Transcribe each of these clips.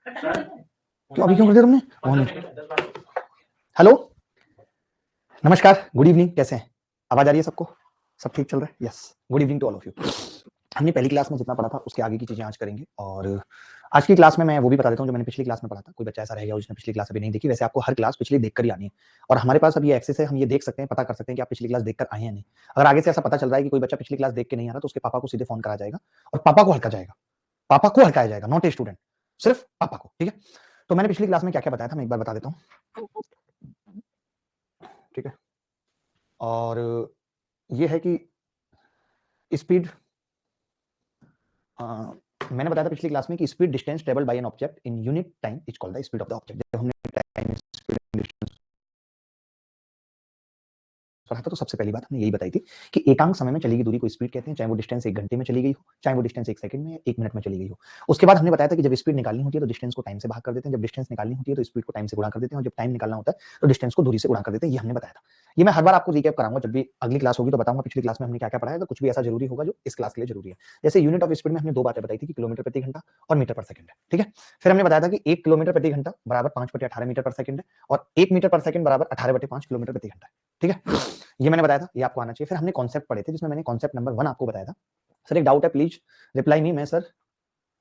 क्यों अभी क्यों कर दिया तुमने? हेलो, नमस्कार, गुड इवनिंग, कैसे हैं? आवाज आ रही है सबको? सब ठीक चल रहा है? Yes, good evening to all of you. हमने पहली क्लास में जितना पढ़ा था उसके आगे की चीजें आज करेंगे, और आज की क्लास में मैं वो भी बता देता हूँ जो मैंने पिछली क्लास में पढ़ा था। कोई बच्चा ऐसा रह गया जिसने पिछली क्लास अभी नहीं देखी, वैसे आपको हर क्लास पिछली देखकर ही आनी है, और हमारे पास अब ये एक्सेस है, हम ये देख सकते हैं, पता कर सकते हैं कि आप पिछली क्लास देखकर आए हैं नहीं। अगर आगे से ऐसा पता चल रहा है कि कोई बच्चा पिछली क्लास देख के नहीं आ रहा, तो उसके पापा को सीधे फोन करा जाएगा और पापा को हल्का जाएगा, पापा को हल्काया जाएगा, नॉट ए स्टूडेंट, सिर्फ पापा को, ठीक है? तो मैंने पिछली क्लास में क्या क्या बताया था मैं एक बार बता देता हूँ, ठीक है? और ये है कि स्पीड, मैंने बताया था पिछली क्लास में कि speed distance travelled by an object in unit time is called the speed of the object. जब हमने टाइम स्पीड डिस्टेंस पढ़ा था तो सबसे पहली बात हमने यही बताई थी कि एकांक समय में चली गई दूरी को स्पीड कहते हैं, चाहे वो डिस्टेंस 1 घंटे में चली गई हो, चाहे वो डिस्टेंस 1 सेकंड में या 1 मिनट में चली गई हो। उसके बाद हमने बताया था कि जब स्पीड निकालनी होती है तो डिस्टेंस को टाइम से भाग कर देते हैं, जब डिस्टेंस निकालनी होती है तो स्पीड को टाइम से गुणा कर देते हैं, और जब टाइम निकालना होता है तो डिस्टेंस को दूरी से गुणा कर देते हैं। ये हमने बताया था। ये मैं हर बार आपको रिकैप कराऊंगा, जब भी अगली क्लास होगी तो बताऊंगा पिछली क्लास में हमने क्या क्या पढ़ाया, तो कुछ भी ऐसा जरूरी होगा जो इस क्लास के लिए जरूरी है। जैसे यूनिट ऑफ स्पीड में हमने दो बातें बताई थी कि किलोमीटर प्रति घंटा और मीटर पर सेकंड है, ठीक है? फिर हमने बताया था कि 1 किलोमीटर प्रति घंटा बराबर 5/18 मीटर पर सेकंड है, और 1 मीटर पर सेकंड बराबर 18/5 किलोमीटर प्रति घंटा है, ठीक है? ये मैंने बताया था, ये आपको आना चाहिए। फिर हमने कॉन्सेप्ट पढ़े थे, जिसमें मैंने कॉन्सेप्ट नंबर 1 आपको बताया था। सर एक डाउट है, प्लीज रिप्लाई मी। मैं सर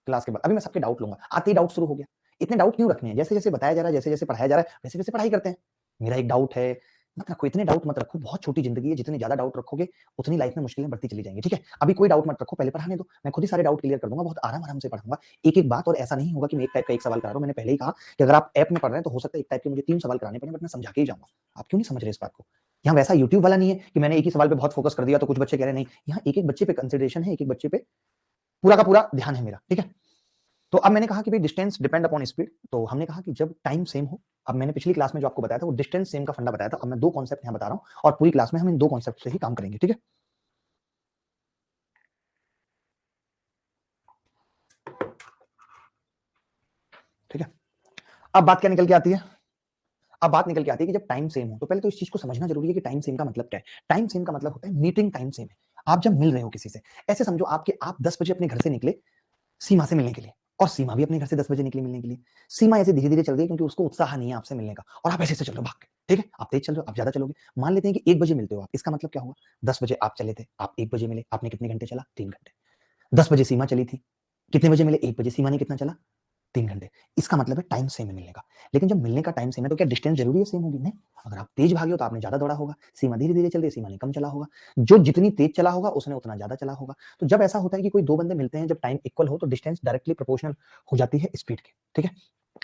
क्लास के बाद अभी मैं सबके डाउट लूंगा। आते ही डाउट शुरू हो गया। इतने डाउट क्यों रखने हैं? जैसे जैसे बताया जा रहा है, जैसे जैसे पढ़ाया जा रहा है, वैसे वैसे पढ़ाई करते हैं। मेरा एक डाउट है, मत रखो इतने डाउट, मत रखो। बहुत छोटी जिंदगी है, जितने ज्यादा डाउट रखोगे उतनी लाइफ में मुश्किलें बढ़ती चली जाएंगी, ठीक है? अभी कोई डाउट मत रखो, पहले पढ़ाने दो, मैं खुद ही सारे डाउट क्लियर कर दूंगा, बहुत आराम आराम से पढ़ाऊंगा एक एक बात। और ऐसा नहीं होगा कि मैं एक टाइप का एक सवाल करा रहा हूं। मैंने पहले ही कहा कि अगर आप ऐप में पढ़ रहे हैं तो हो सकता है एक टाइप के मुझे 3 सवाल कराने पड़े, बट मैं समझा के ही जाऊंगा। आप क्यों नहीं समझ रहे इस बात को? यहाँ वैसा यूट्यूब वाला नहीं है कि मैंने एक ही सवाल पे बहुत फोकस कर दिया तो कुछ बच्चे कह रहे नहीं। यहाँ एक एक बच्चे पे कंसिडरेशन है, एक एक बच्चे पे पूरा का पूरा ध्यान है मेरा, ठीक है? तो अब मैंने कहा कि भाई डिस्टेंस डिपेंड अपॉन स्पीड, तो हमने कहा कि जब टाइम सेम हो। अब मैंने पिछली क्लास में जो आपको बताया था वो डिस्टेंस सेम का फंडा बताया था। अब मैं दो कॉन्सेप्ट यहां बता रहा हूं, और पूरी क्लास में हम इन दो कॉन्सेप्ट से ही काम करेंगे, ठीक है? ठीक है, अब बात क्या निकल के आती है? अब बात निकल के आती है कि जब टाइम सेम हो तो पहले तो इस चीज को समझना जरूरी है कि टाइम सेम का मतलब क्या है। टाइम सेम का मतलब होता है मीटिंग टाइम सेम है। आप जब मिल रहे हो किसी से, ऐसे समझो आपके आप 10 बजे अपने घर से निकले सीमा से मिलने के लिए, और सीमा भी अपने घर से 10 बजे निकली मिलने के लिए। सीमा ऐसे धीरे धीरे चल रही है क्योंकि उसको उत्साह नहीं है आपसे मिलने का, और आप ऐसे ऐसे चल रहे हो भाग के, ठीक है? आप तेज चल रहे हो, आप ज्यादा चलोगे। मान लेते हैं कि 1 बजे मिलते हो आप, इसका मतलब क्या हुआ? 10 बजे आप चले थे, आप 1 बजे मिले, आपने कितने घंटे चला? 3 घंटे। 10 बजे सीमा चली थी, कितने बजे मिले? 1 बजे। सीमा ने कितना चला? 3 घंटे। इसका मतलब है टाइम सेम है मिलने का। लेकिन जब मिलने का टाइम सेम है तो क्या डिस्टेंस जरूरी है सेम होगी? नहीं। अगर आप तेज भागे हो तो आपने ज्यादा दौड़ा होगा, सीमा धीरे धीरे चल रही है, सीमा ने कम चला होगा। जो जितनी तेज चला होगा उसने उतना ज्यादा चला होगा। तो जब ऐसा होता है कि कोई दो बंदे मिलते हैं, जब टाइम इक्वल हो तो डिस्टेंस डायरेक्टली प्रोपोर्शनल हो जाती है स्पीड के, ठीक है?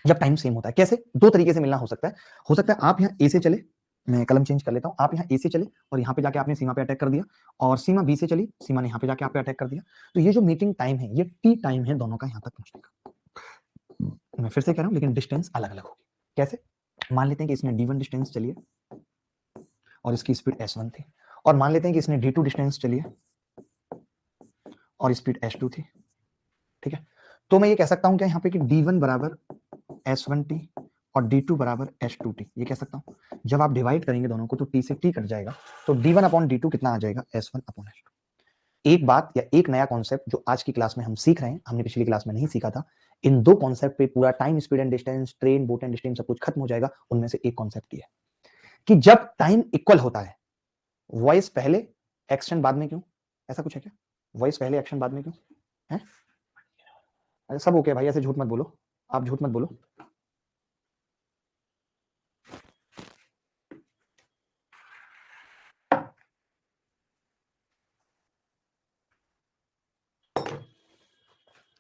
जब टाइम सेम होता है। कैसे? दो तरीके से मिलना हो सकता है। हो सकता है आप यहाँ ए से चले, मैं कलम चेंज कर लेता हूं, आप यहाँ ए से चले और यहाँ पे जाके आपने सीमा पे अटैक कर दिया, और सीमा बी से चली, सीमा ने यहाँ पे जाके आप पे अटैक कर दिया। तो ये जो मीटिंग टाइम है, ये टी टाइम है दोनों का यहाँ तक पहुंचने का। मैं फिर से कह रहा हूं, लेकिन डिस्टेंस अलग अलग होगी। कैसे? मान लेते हैं कि इसने d1 डिस्टेंस चली है और इसकी स्पीड s1 थी, और मान लेते हैं कि इसने d2 डिस्टेंस चली है और स्पीड s2 थी, ठीक है? तो मैं ये कह सकता हूं क्या यहाँ पे कि d1 बराबर s1t और d2 बराबर s2t, ये कह सकता हूं। जब आप डिवाइड करेंगे दोनों को तो t से t कट जाएगा, तो d1 अपॉन d2 कितना आ जाएगा? s1 upon s2। एक बात या एक नया कॉन्सेप्ट जो आज की क्लास में हम सीख रहे हैं, हमने पिछली क्लास में नहीं सीखा था। इन दो कॉन्सेप्ट पे पूरा time speed and distance, train boat and steam सब कुछ खत्म हो जाएगा। उनमें से एक कॉन्सेप्ट ये है कि जब टाइम इक्वल होता है, वॉइस पहले एक्शन बाद में क्यों? ऐसा कुछ है क्या? वॉइस पहले एक्शन बाद में क्यों है? अरे सब ओके भाई, ऐसे झूठ मत बोलो, आप झूठ मत बोलो।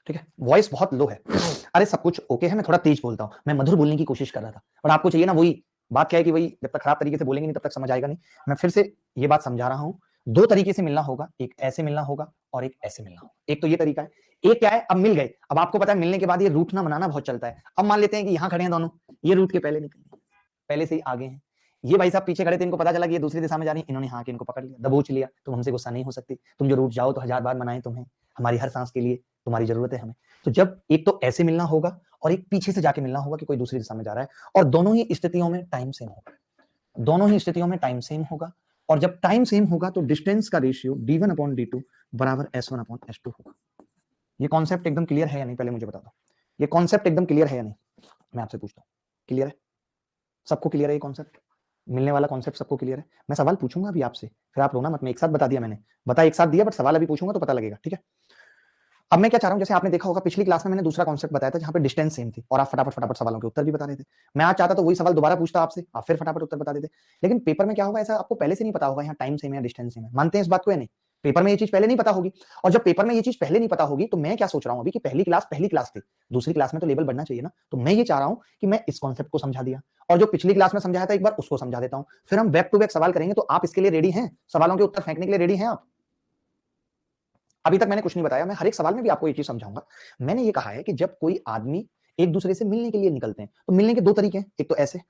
ठीक है, वॉइस बहुत लो है। अरे सब कुछ ओके है, मैं थोड़ा तेज बोलता हूँ, मैं मधुर बोलने की कोशिश कर रहा था, और आपको चाहिए ना वही बात। क्या है कि वही जब तक खराब तरीके से बोलेंगे नहीं तब तक समझ आएगा नहीं। मैं फिर से ये बात समझा रहा हूँ, दो तरीके से मिलना होगा, एक ऐसे मिलना होगा और एक ऐसे मिलना होगा। एक तो ये तरीका है, एक क्या है, अब मिल गए, अब आपको पता है मिलने के बाद ये रूठना मनाना बहुत चलता है। अब मान लेते हैं कि यहाँ खड़े हैं दोनों, ये रूट के पहले निकल गए, पहले से ही आगे हैं। ये भाई साहब पीछे खड़े थे, इनको पता चला कि ये दूसरी दिशा में जा रही है, इन्होंने हाँ के इनको पकड़ लिया, दबोच लिया। तुम हमसे गुस्सा नहीं हो सकती, तुम जो रूठ जाओ तो 1000 बार मनाएं तुम्हें, हमारी हर सांस के लिए तुम्हारी जरूरत है हमें। तो जब एक तो ऐसे मिलना होगा और एक पीछे से जाके मिलना होगा कि कोई दूसरी दिशा में जा रहा है, और दोनों ही स्थितियों में टाइम सेम होगा, दोनों ही स्थितियों में टाइम सेम होगा। और जब टाइम सेम होगा तो डिस्टेंस का रेशियो d1 अपॉन d2 बराबर s1 अपॉन s2 होगा। ये कॉन्सेप्ट एकदम क्लियर है या नहीं, पहले मुझे बता दो। ये कॉन्सेप्ट एकदम क्लियर है या नहीं? मैं आपसे पूछता हूँ, क्लियर है? सबको क्लियर है ये कॉन्सेप्ट? मिलने वाला कॉन्सेप्ट सबको क्लियर है? मैं सवाल पूछूंगा अभी आपसे, फिर आप रोना मत, मैं एक साथ बता दिया मैंने, बता एक साथ दिया, बट सवाल अभी पूछूंगा तो पता लगेगा, ठीक है? अब मैं क्या चाह रहा हूं, जैसे आपने देखा होगा पिछली क्लास में मैंने दूसरा कॉन्सेप्ट बताया था जहां पे डिस्टेंस सेम थी और आप फटाफट फटाफट सवालों के उत्तर भी बता रहे थे। मैं आज चाहता तो वही सवाल दोबारा पूछता आपसे, आप फिर फटाफट उत्तर बता देते। लेकिन पेपर में क्या होगा, ऐसा आपको पहले से नहीं पता होगा यहाँ टाइम सेम है या डिस्टेंस सेम है, मानते हैं इस बात को या नहीं? पेपर में ये चीज पहले नहीं पता होगी, और जब पेपर में ये चीज पहले नहीं पता होगी तो मैं क्या सोच रहा हूं अभी कि पहली क्लास थी, दूसरी क्लास में तो लेवल बढ़ना चाहिए ना, तो मैं ये चाह रहा हूं कि मैं इस कॉन्सेप्ट को समझा दिया और जो पिछली क्लास में समझाया था एक बार उसको समझा देता हूं, फिर हम बैक टू बैक सवाल करेंगे। तो आप इसके लिए रेडी हैं? सवालों के उत्तर फेंकने के लिए रेडी हैं आप? अभी तक मैंने कुछ नहीं बताया, मैं हर एक सवाल में भी आपको ये चीज समझाऊंगा। मैंने ये कहा है कि जब कोई आदमी एक दूसरे से मिलने के लिए निकलते हैं तो मिलने के दो तरीके हैं, एक तो ऐसे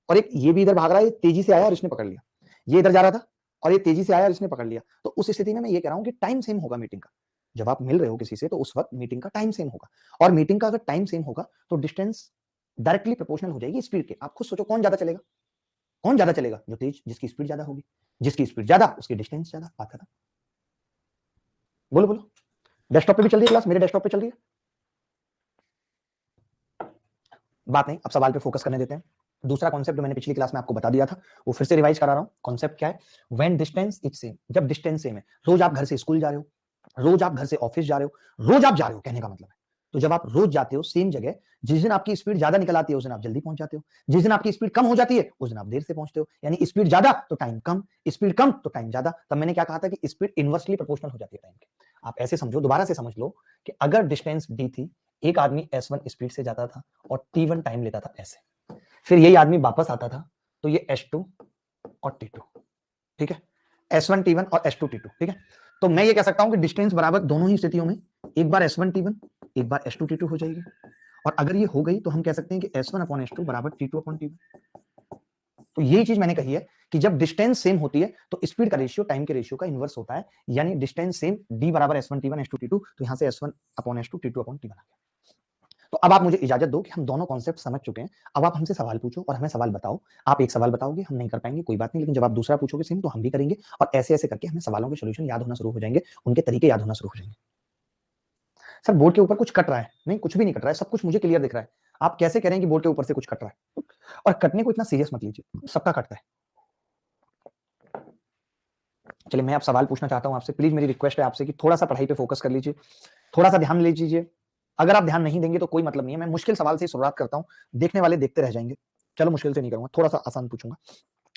और एक ये भी इधर भाग रहा है, तेजी से आया और इसने पकड़ लिया, ये इधर जा रहा था और ये तेजी से आया और इसने पकड़ लिया। तो उस स्थिति में मैं ये कह रहा हूं कि टाइम सेम होगा मीटिंग का। जब आप मिल रहे हो किसी से तो उस वक्त मीटिंग का टाइम सेम होगा, और मीटिंग का अगर टाइम सेम होगा तो डिस्टेंस डायरेक्टली प्रोपोर्शनल हो जाएगी स्पीड के। आप खुद सोचो कौन ज्यादा चलेगा? कौन ज्यादा चलेगा? जो तेज, जिसकी स्पीड ज्यादा होगी, जिसकी स्पीड ज्यादा उसकी डिस्टेंस ज्यादा। बात खत्म। बोलो बोलो। डेस्कटॉप पे भी चल रही है क्लास? मेरे डेस्कटॉप पे चल रही है? बात नहीं, अब सवाल पे फोकस करने देते हैं। दूसरा कॉन्सेप्ट जो मैंने पिछली क्लास में आपको बता दिया था वो फिर से रिवाइज करा रहा हूं। कॉन्सेप्ट क्या है? व्हेन डिस्टेंस इज सेम, जब डिस्टेंस सेम है। रोज आप घर से स्कूल जा रहे हो, रोज आप घर से ऑफिस जा रहे हो, रोज आप जा रहे हो, कहने का मतलब है। तो जब आप रोज जाते हो सेम जगह, जिस दिन आपकी स्पीड ज्यादा निकल आती है उस दिन आप जल्दी पहुंच जाते हो, जिस दिन आपकी स्पीड कम हो जाती है उस दिन आप देर से पहुंचते हो। यानी स्पीड ज्यादा तो टाइम कम, स्पीड कम तो टाइम ज्यादा। तब मैंने क्या कहा था कि स्पीड इनवर्सली प्रोपोर्शनल हो जाती है टाइम के। आप ऐसे समझो, दोबारा से समझ लो कि अगर डिस्टेंस डी थी, एक आदमी S1 स्पीड से जाता था और T1 टाइम लेता था ऐसे, फिर यही आदमी वापस आता था तो ये S2 और T2, ठीक है? S1 T1 और S2 T2, ठीक है? तो मैं ये कह सकता हूं कि डिस्टेंस बराबर दोनों ही स्थितियों में एक बार S1 T1 एक बार S2 T2 हो जाएगी। और अगर ये हो गई तो हम कह सकते हैं कि S1 अपॉन S2 बराबर T2 अपॉन T1। तो यही चीज मैंने कही है कि जब डिस्टेंस सेम होती है तो स्पीड का रेशियो टाइम के रेशियो का इनवर्स होता है। यानी डिस्टेंस सेम, D बराबर S1 T1 S2 T2, तो यहां से S1 upon S2 T2 upon T1 आ गया। तो अब आप मुझे इजाजत दो कि हम दोनों कॉन्सेप्ट समझ चुके हैं। अब आप हमसे सवाल पूछो और हमें सवाल बताओ। आप एक सवाल बताओगे, हम नहीं कर पाएंगे, कोई बात नहीं, लेकिन जब आप दूसरा पूछोगे सेम तो हम भी करेंगे, और ऐसे ऐसे करके हमें सवालों के सॉल्यूशन याद होना शुरू हो जाएंगे, उनके तरीके याद होना शुरू हो जाएंगे। सर बोर्ड के ऊपर कुछ कट रहा है? नहीं, कुछ भी नहीं कट रहा है, सब कुछ मुझे क्लियर दिख रहा है। आप कैसे कह रहे हैं कि बोर्ड के ऊपर से कुछ कट रहा है? और कटने को इतना सीरियस मत लीजिए, सबका कटता है। चलिए मैं आप सवाल पूछना चाहता हूं आपसे, प्लीज मेरी रिक्वेस्ट है आपसे कि थोड़ा सा पढ़ाई पे फोकस कर लीजिए, थोड़ा सा ध्यान ले लीजिए। अगर आप ध्यान नहीं देंगे तो कोई मतलब नहीं है। मैं मुश्किल सवाल से शुरुआत करता हूं, देखने वाले देखते रह जाएंगे। चलो मुश्किल से नहीं करूंगा, थोड़ा सा आसान पूछूंगा,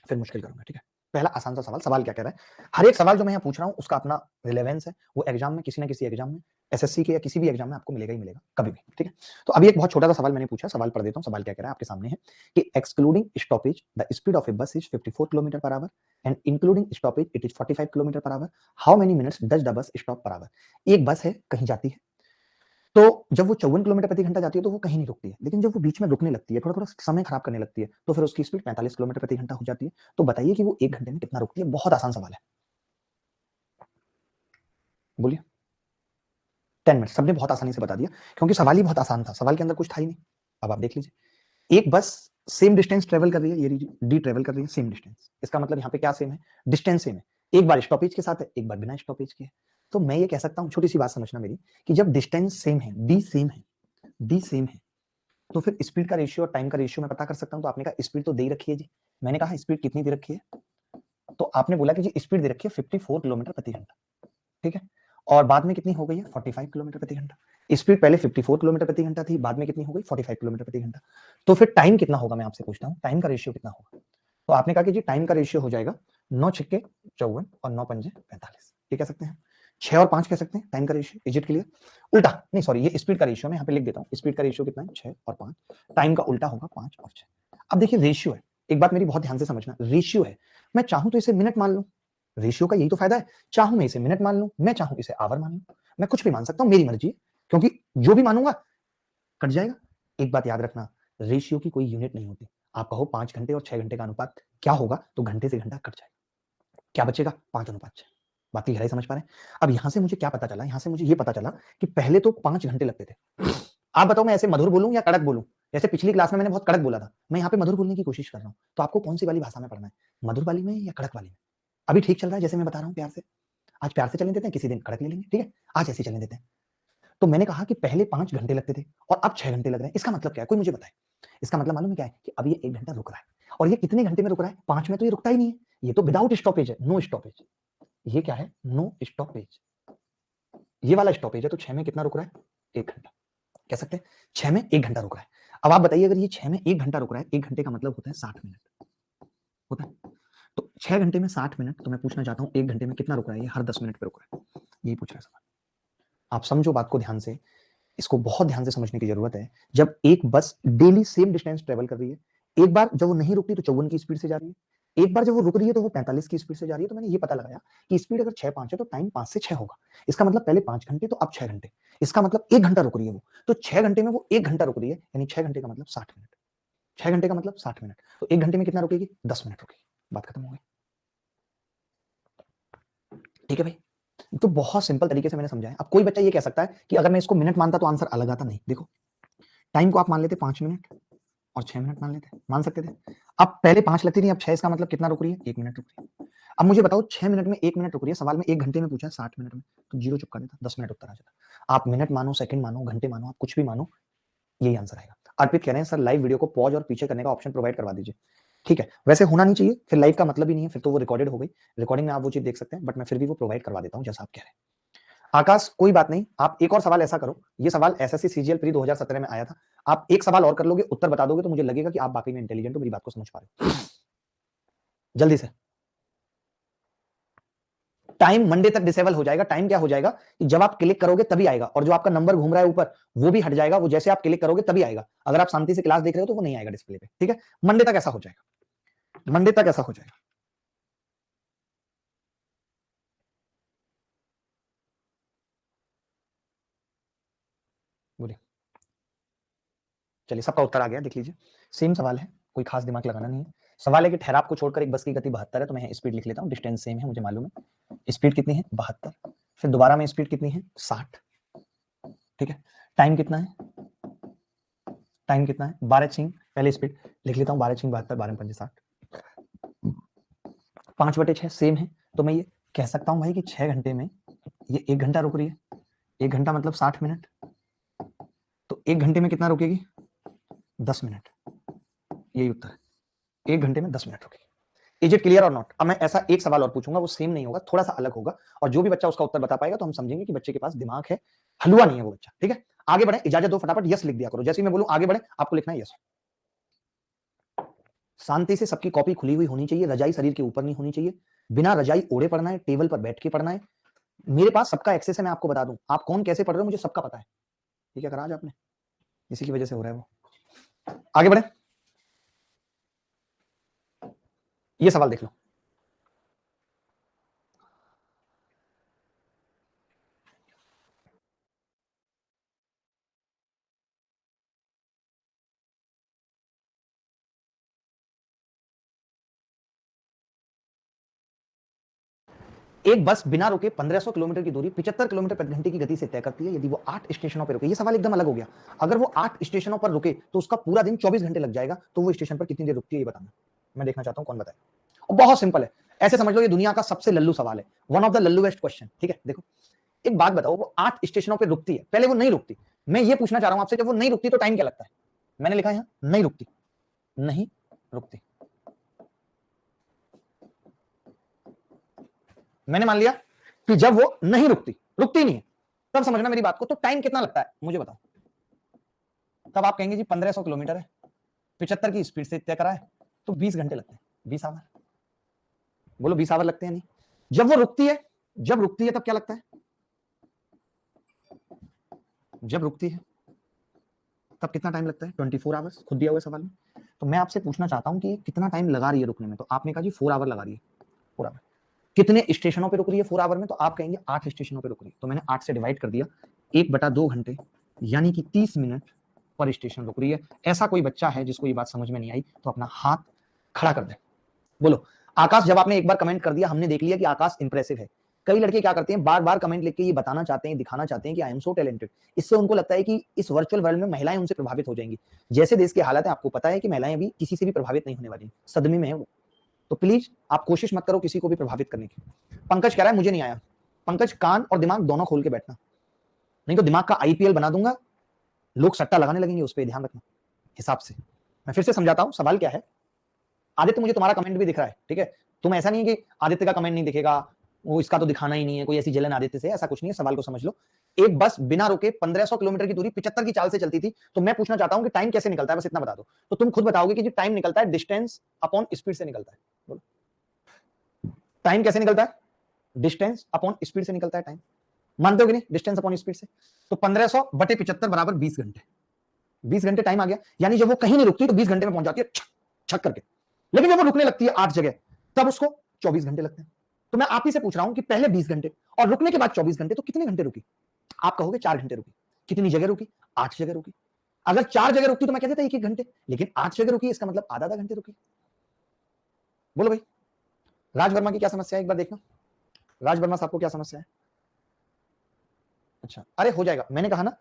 फिर मुश्किल करूंगा, ठीक है? पहला आसान सा सवाल। सवाल क्या कह रहा है? हर एक सवाल जो मैं यहाँ पूछ रहा हूँ उसका अपना रिलेवेंस है, वो एग्जाम में किसी ना किसी एग्जाम में, एसएससी के या किसी भी एग्जाम में आपको मिलेगा ही मिलेगा कभी भी, ठीक है? तो अभी एक बहुत छोटा सा सवाल मैंने पूछा, सवाल पढ़ देता हूँ। सवाल क्या कह रहा है आपके सामने है कि excluding stoppage the speed of a bus is 54 kilometre per hour and including stoppage it is 45 kilometre per hour, how many minutes does the bus stop per hour. एक बस है, कहीं जाती है, तो जब वो 54 किलोमीटर प्रति घंटा जाती है तो वो कहीं नहीं रुकती है, लेकिन जब वो बीच में रुकने लगती है, थोड़ा थोड़ा समय खराब करने लगती है, तो फिर उसकी स्पीड 45 किलोमीटर प्रति घंटा हो जाती है। तो बताइए कि वो एक घंटे में कितना रुकती है? बहुत आसान सवाल है, बोलिए। 10 मिनट, सबने बहुत आसानी से बता दिया, क्योंकि सवाल ही बहुत आसान था, सवाल के अंदर कुछ था ही नहीं। अब आप देख लीजिए, एक बस सेम डिस्टेंस ट्रेवल कर रही है, ये डी ट्रेवल कर रही है सेम डिस्टेंस, इसका मतलब यहाँ पे क्या सेम है? डिस्टेंस सेम है। एक बार स्टॉपेज के साथ है, एक बार बिना स्टॉपेज के है। तो मैं ये कह सकता हूँ, छोटी सी बात समझना मेरी, कि जब डिस्टेंस सेम है, डी सेम है, डी सेम है, तो फिर स्पीड का रेशियो और टाइम का रेशियो मैं पता कर सकता हूं। तो आपने कहा स्पीड तो दे ही रखी है जी, मैंने कहा स्पीड कितनी दे रखी है, तो आपने बोला कि जी स्पीड दे रखी है 54 किलोमीटर प्रति घंटा, ठीक है? और बाद में कितनी हो गई है? 45 किलोमीटर प्रति घंटा। स्पीड पहले 54 किलोमीटर प्रति घंटा थी, बाद में कितनी हो गई? 45 किलोमीटर प्रति घंटा। तो फिर टाइम कितना होगा, मैं आपसे पूछता हूँ, टाइम का रेशियो कितना होगा? तो आपने कहा कि जी टाइम का रेशियो हो जाएगा 9 छक्के 54 और 9 पंजे 45, ये कह सकते हैं। 6 और 5 कह सकते हैं टाइम का रेशियो। Is it clear? उल्टा नहीं, सॉरी, ये स्पीड का रेशियो मैं यहाँ पे लिख देता हूँ। स्पीड का रेशियो कितना है? 6 और 5। टाइम का उल्टा होगा 5 और 6। अब देखिए रेशियो है, एक बात मेरी बहुत ध्यान से समझना, रेशियो है। मैं चाहूं तो इसे मिनट मान लूं, रेशियो का यही तो फायदा है। चाहूं मैं इसे मिनट मान लूं, मैं चाहूं इसे आवर मान लूं, मैं कुछ भी मान सकता हूं, मेरी मर्जी है, क्योंकि जो भी मानूंगा कट जाएगा। एक बात याद रखना, रेशियो की कोई यूनिट नहीं होती। आप कहो 5 घंटे और 6 घंटे का अनुपात क्या होगा, तो घंटे से घंटा कट जाएगा, क्या बचेगा? 5:6। बात की गहराई समझ पा रहे हैं? अब यहां से मुझे क्या पता चला? यहां से मुझे ये पता चला कि पहले तो 5 घंटे लगते थे। आप बताओ मैं ऐसे मधुर बोलूं या कड़क बोलूं? जैसे पिछली क्लास में मैंने बहुत कड़क बोला था, मैं यहाँ पे मधुर बोलने की कोशिश कर रहा हूँ। तो आपको कौन सी वाली भाषा में पढ़ना है, मधुर वाली में या कड़क वाली में? अभी ठीक चल रहा है जैसे मैं बता रहा हूँ प्यार से, आज प्यार से चलने देते हैं, किसी दिन कड़क ले लेंगे, ठीक है? आज ऐसे चलने देते हैं। तो मैंने कहा कि पहले 5 घंटे लगते थे और अब 6 घंटे लग रहे हैं। इसका मतलब क्या है, कोई मुझे बताए? इसका मतलब मालूम है क्या है कि अब ये 1 घंटा रुक रहा है। और ये कितने घंटे में रुक रहा है? 5 में तो ये रुकता ही नहीं है। ये तो विदाउट स्टॉपेज है, नो स्टॉपेज। ये क्या है? No stoppage. ये वाला स्टॉपेज है, तो 6 में कितना रुक रहा है? 1 घंटा। कह सकते हैं 6 में 1 घंटा रुक रहा है। अब आप बताइए, अगर ये 6 में 1 घंटा रुक रहा है, 1 घंटे का मतलब होता है 60 मिनट होता है। तो 6 घंटे में 60 मिनट, तो मैं पूछना चाहता हूं 1 घंटे में कितना रुक रहा है? ये हर 10 मिनट पे रुक रहा है। यही पूछ रहा है सवाल। आप समझो बात को ध्यान से, इसको बहुत ध्यान से समझने की जरूरत है। जब एक बस डेली सेम डिस्टेंस ट्रेवल कर रही है, एक बार जब वो नहीं रुकती तो 54 की स्पीड से जा रही है, एक बार जब वो रुक रही है तो वो 45 की स्पीड से जा रही है, तो मैंने ये पता लगाया कि स्पीड अगर 6-5 है तो टाइम 5 से 6 होगा। इसका मतलब पहले 5 घंटे तो अब 6 घंटे। इसका मतलब 1 घंटा रुक रही है वो, तो 6 घंटे में वो 1 घंटा रुक रही है, यानी 6 घंटे का मतलब 60 मिनट। 6 घंटे का मतलब 60 मिनट, तो 1 घंटे में कितना रुकेगी? 10 मिनट रुकेगी। बात खत्म हो गई। ठीक है भाई, तो बहुत सिंपल तरीके से मैंने समझाया। अब कोई बच्चा ये कह सकता है कि अगर मैं इसको मिनट मानता तो आंसर अलग आता। नहीं, देखो टाइम को आप मान लेते 5 मिनट और 6 मिनट मान लेते, मान सकते थे। अब पहले 5 लगती थी, अब 6, इसका मतलब कितना रुक रही है? 1 मिनट रुक रही है। अब मुझे बताओ 6 मिनट में 1 मिनट रुक रही है, सवाल में 1 घंटे में पूछा है 60 मिनट में, तो जीरो चुपका देता, 10 मिनट उत्तर आ जाता। आप मिनट मानो, सेकंड मानो, घंटे मानो, आप कुछ भी मानो, यही आंसर आएगा। अर्पित कह रहे हैं सर लाइव वीडियो को पॉज और पीछे करने का ऑप्शन प्रोवाइड करवा दीजिए। ठीक है, वैसे होना नहीं चाहिए, फिर लाइव का मतलब ही नहीं है, फिर तो वो रिकॉर्डेड हो गई। रिकॉर्डिंग में आप वो चीज देख सकते हैं, बट मैं फिर भी वो प्रोवाइड करवा देता हूं जैसा आप कह रहे हैं। आकाश कोई बात नहीं, आप एक और सवाल ऐसा करो, ये सवाल एसएससी सीजीएल प्री 2017 में आया था, आप एक सवाल और कर लोगे, उत्तर बता दोगे, तो मुझे लगेगा कि आप बाकी में इंटेलिजेंट हो, मेरी बात को समझ पा रहे हो। जल्दी से। टाइम मंडे तक डिसेबल हो जाएगा। टाइम क्या हो जाएगा कि जब आप क्लिक करोगे तभी आएगा, और जो आपका नंबर घूम रहा है ऊपर वो भी हट जाएगा, वो जैसे आप क्लिक करोगे तभी आएगा। अगर आप शांति से क्लास देख रहे हो तो वो नहीं आएगा डिस्प्ले पे। ठीक है, मंडे तक ऐसा हो जाएगा, मंडे तक ऐसा हो जाएगा। बोलिए। चलिए, सबका उत्तर आ गया, देख लीजिए। सेम सवाल है, कोई खास दिमाग लगाना नहीं है। सवाल है कि ठहराव को छोड़कर एक बस की गति 72 है, तो मैं स्पीड लिख लेता हूँ, डिस्टेंस सेम है, मुझे मालूम है। स्पीड कितनी है? 72। फिर दोबारा में स्पीड कितनी है? 60। ठीक है, टाइम कितना है? टाइम कितना है? 12 पहले स्पीड लिख लेता हूँ, 12 72, 12 5 5/6 सेम है, तो मैं ये कह सकता हूँ भाई कि 6 घंटे में ये 1 घंटा रुक रही है। 1 घंटा मतलब 60 मिनट, तो 1 घंटे में कितना रुकेगी? 10 मिनट। यही उत्तर है, 1 घंटे में 10 मिनट रुकेगी। इज इट क्लियर और नॉट? अब मैं ऐसा एक सवाल और पूछूंगा, वो सेम नहीं होगा, थोड़ा सा अलग होगा, और जो भी बच्चा उसका उत्तर बता पाएगा तो हम समझेंगे कि बच्चे के पास दिमाग है, हलवा नहीं है वो बच्चा। ठीक है, आगे बढ़े, इजाजत दो, फटाफट यस लिख दिया करो, जैसे ही मैं बोलूं आगे बढ़े आपको लिखना है यस। शांति से सबकी कॉपी खुली हुई होनी चाहिए, रजाई शरीर के ऊपर नहीं होनी चाहिए, बिना रजाई ओढ़े पढ़ना है, टेबल पर बैठ के पढ़ना है। मेरे पास सबका एक्सेस है, मैं आपको बता दूं, आप कौन कैसे पढ़ रहे हो मुझे सबका पता है। ठीक है, करा आज आपने, इसी की वजह से हो रहा है वो। आगे बढ़े, ये सवाल देख लो। एक बस बिना रुके 1500 किलोमीटर की दूरी 75 किलोमीटर प्रति घंटे की गति से तय करती है, यदि वो 8 स्टेशनों पर रुके। ये सवाल एकदम अलग हो गया। अगर वो 8 स्टेशनों पर रुके तो उसका पूरा दिन 24 घंटे लग जाएगा, तो वो स्टेशन पर कितनी देर रुकती है ये बताना। मैं देखना चाहता हूं कौन बताए। और बहुत सिंपल है, ऐसे समझ लो ये दुनिया का सबसे लल्लू सवाल है, वन ऑफ द लल्लूएस्ट क्वेश्चन। ठीक है, देखो एक बात बताओ, वो 8 स्टेशनों पर रुकती है, पहले वो नहीं रुकती, मैं ये पूछना चाह रहा हूं आपसे, जब वो नहीं रुकती तो टाइम क्या लगता है? मैंने लिखा है यहां नहीं रुकती, नहीं रुकती। मैंने मान लिया कि जब वो नहीं रुकती, रुकती नहीं है, तब समझना मेरी बात को, तो टाइम कितना लगता है मुझे बताओ। तब आप कहेंगे जी 1500 किलोमीटर है, 75 की स्पीड से तय करा है, तो 20 घंटे लगते हैं, 20 आवर। बोलो 20 आवर लगते हैं नहीं? जब वो रुकती है, जब रुकती है तब क्या लगता है? जब रुकती है तब कितना टाइम लगता है? 24 आवर्स, खुद दिया हुआ सवाल में। तो मैं आपसे पूछना चाहता हूं कि कितना टाइम लगा रही है रुकने में, तो आपने कहा जी 4 आवर लगा रही है। 4 आवर। कितने स्टेशनों पे रुक रही है 4 आवर में? तो आप कहेंगे 8 स्टेशनों पे रुक रही है, तो मैंने 8 से डिवाइड कर दिया, 1/2 घंटे, यानी कि 30 मिनट पर स्टेशन रुक रही है। ऐसा कोई बच्चा है जिसको ये बात समझ में नहीं आई तो अपना हाथ खड़ा कर दे। बोलो। आकाश, जब आपने एक बार कमेंट कर दिया, हमने देख लिया कि आकाश इंप्रेसिव है। कई लड़के क्या करते हैं, बार बार कमेंट लिख के ये बताना चाहते हैं, दिखाना चाहते हैं कि आई एम सो टैलेंटेड। इससे उनको लगता है कि इस वर्चुअल वर्ल्ड में महिलाएं उनसे प्रभावित हो जाएंगी। जैसे देश के हालात है आपको पता है कि महिलाएं अभी किसी से भी प्रभावित नहीं होने वाली, सदमे में है वो। तो प्लीज आप कोशिश मत करो किसी को भी प्रभावित करने की। पंकज कह रहा है मुझे नहीं आया। पंकज, कान और दिमाग दोनों खोल के बैठना। नहीं तो दिमाग का आईपीएल बना दूंगा, लोग सट्टा लगाने लगेंगे उस पर, ध्यान रखना हिसाब से। मैं फिर से समझाता हूं सवाल क्या है। आदित्य मुझे तुम्हारा कमेंट भी दिख रहा है, ठीक है, तुम ऐसा नहीं है कि आदित्य का कमेंट नहीं दिखेगा, वो इसका तो दिखाना ही नहीं है, कोई ऐसी जलन आदित्य से, ऐसा कुछ नहीं है, सवाल को समझ लो। एक बस बिना रुके 1500 किलोमीटर की दूरी 75 की चाल से चलती थी, तो मैं पूछना चाहता हूं कि टाइम कैसे निकलता है, बस इतना बता दो। तो तुम खुद बताओगे कि जो टाइम निकलता है डिस्टेंस अपॉन स्पीड से निकलता है। बोलो टाइम कैसे निकलता है? डिस्टेंस अपॉन स्पीड से निकलता है टाइम। मानते हो कि नहीं? डिस्टेंस अपॉन स्पीड से। तो 1500 बटे 75 बराबर 20 घंटे। 20 घंटे टाइम आ गया, यानी जब वो कहीं नहीं रुकती तो 20 घंटे में पहुंच जाती है छक छक करके। लेकिन जब वो रुकने लगती है 8 जगह, तब उसको 24 घंटे लगते हैं। तो मैं आप ही से पूछ रहा हूं कि पहले 20 घंटे और रुकने के बाद 24 घंटे, तो कितने घंटे रुकी? आप कहोगे 4 घंटे रुकी। कितनी जगह रुकी? 8 जगह रुकी। अगर 4 जगह रुकती तो मैं कह देता 1-1 घंटे, लेकिन 8 जगह रुकी, इसका मतलब आधा घंटे रुकी। बोलो भाई, राज वर्मा की क्या समस्या है, एक बार देखना। राज वर्मा साहब को क्या समस्या है? अच्छा, अरे हो जाएगा, मैंने कहा ना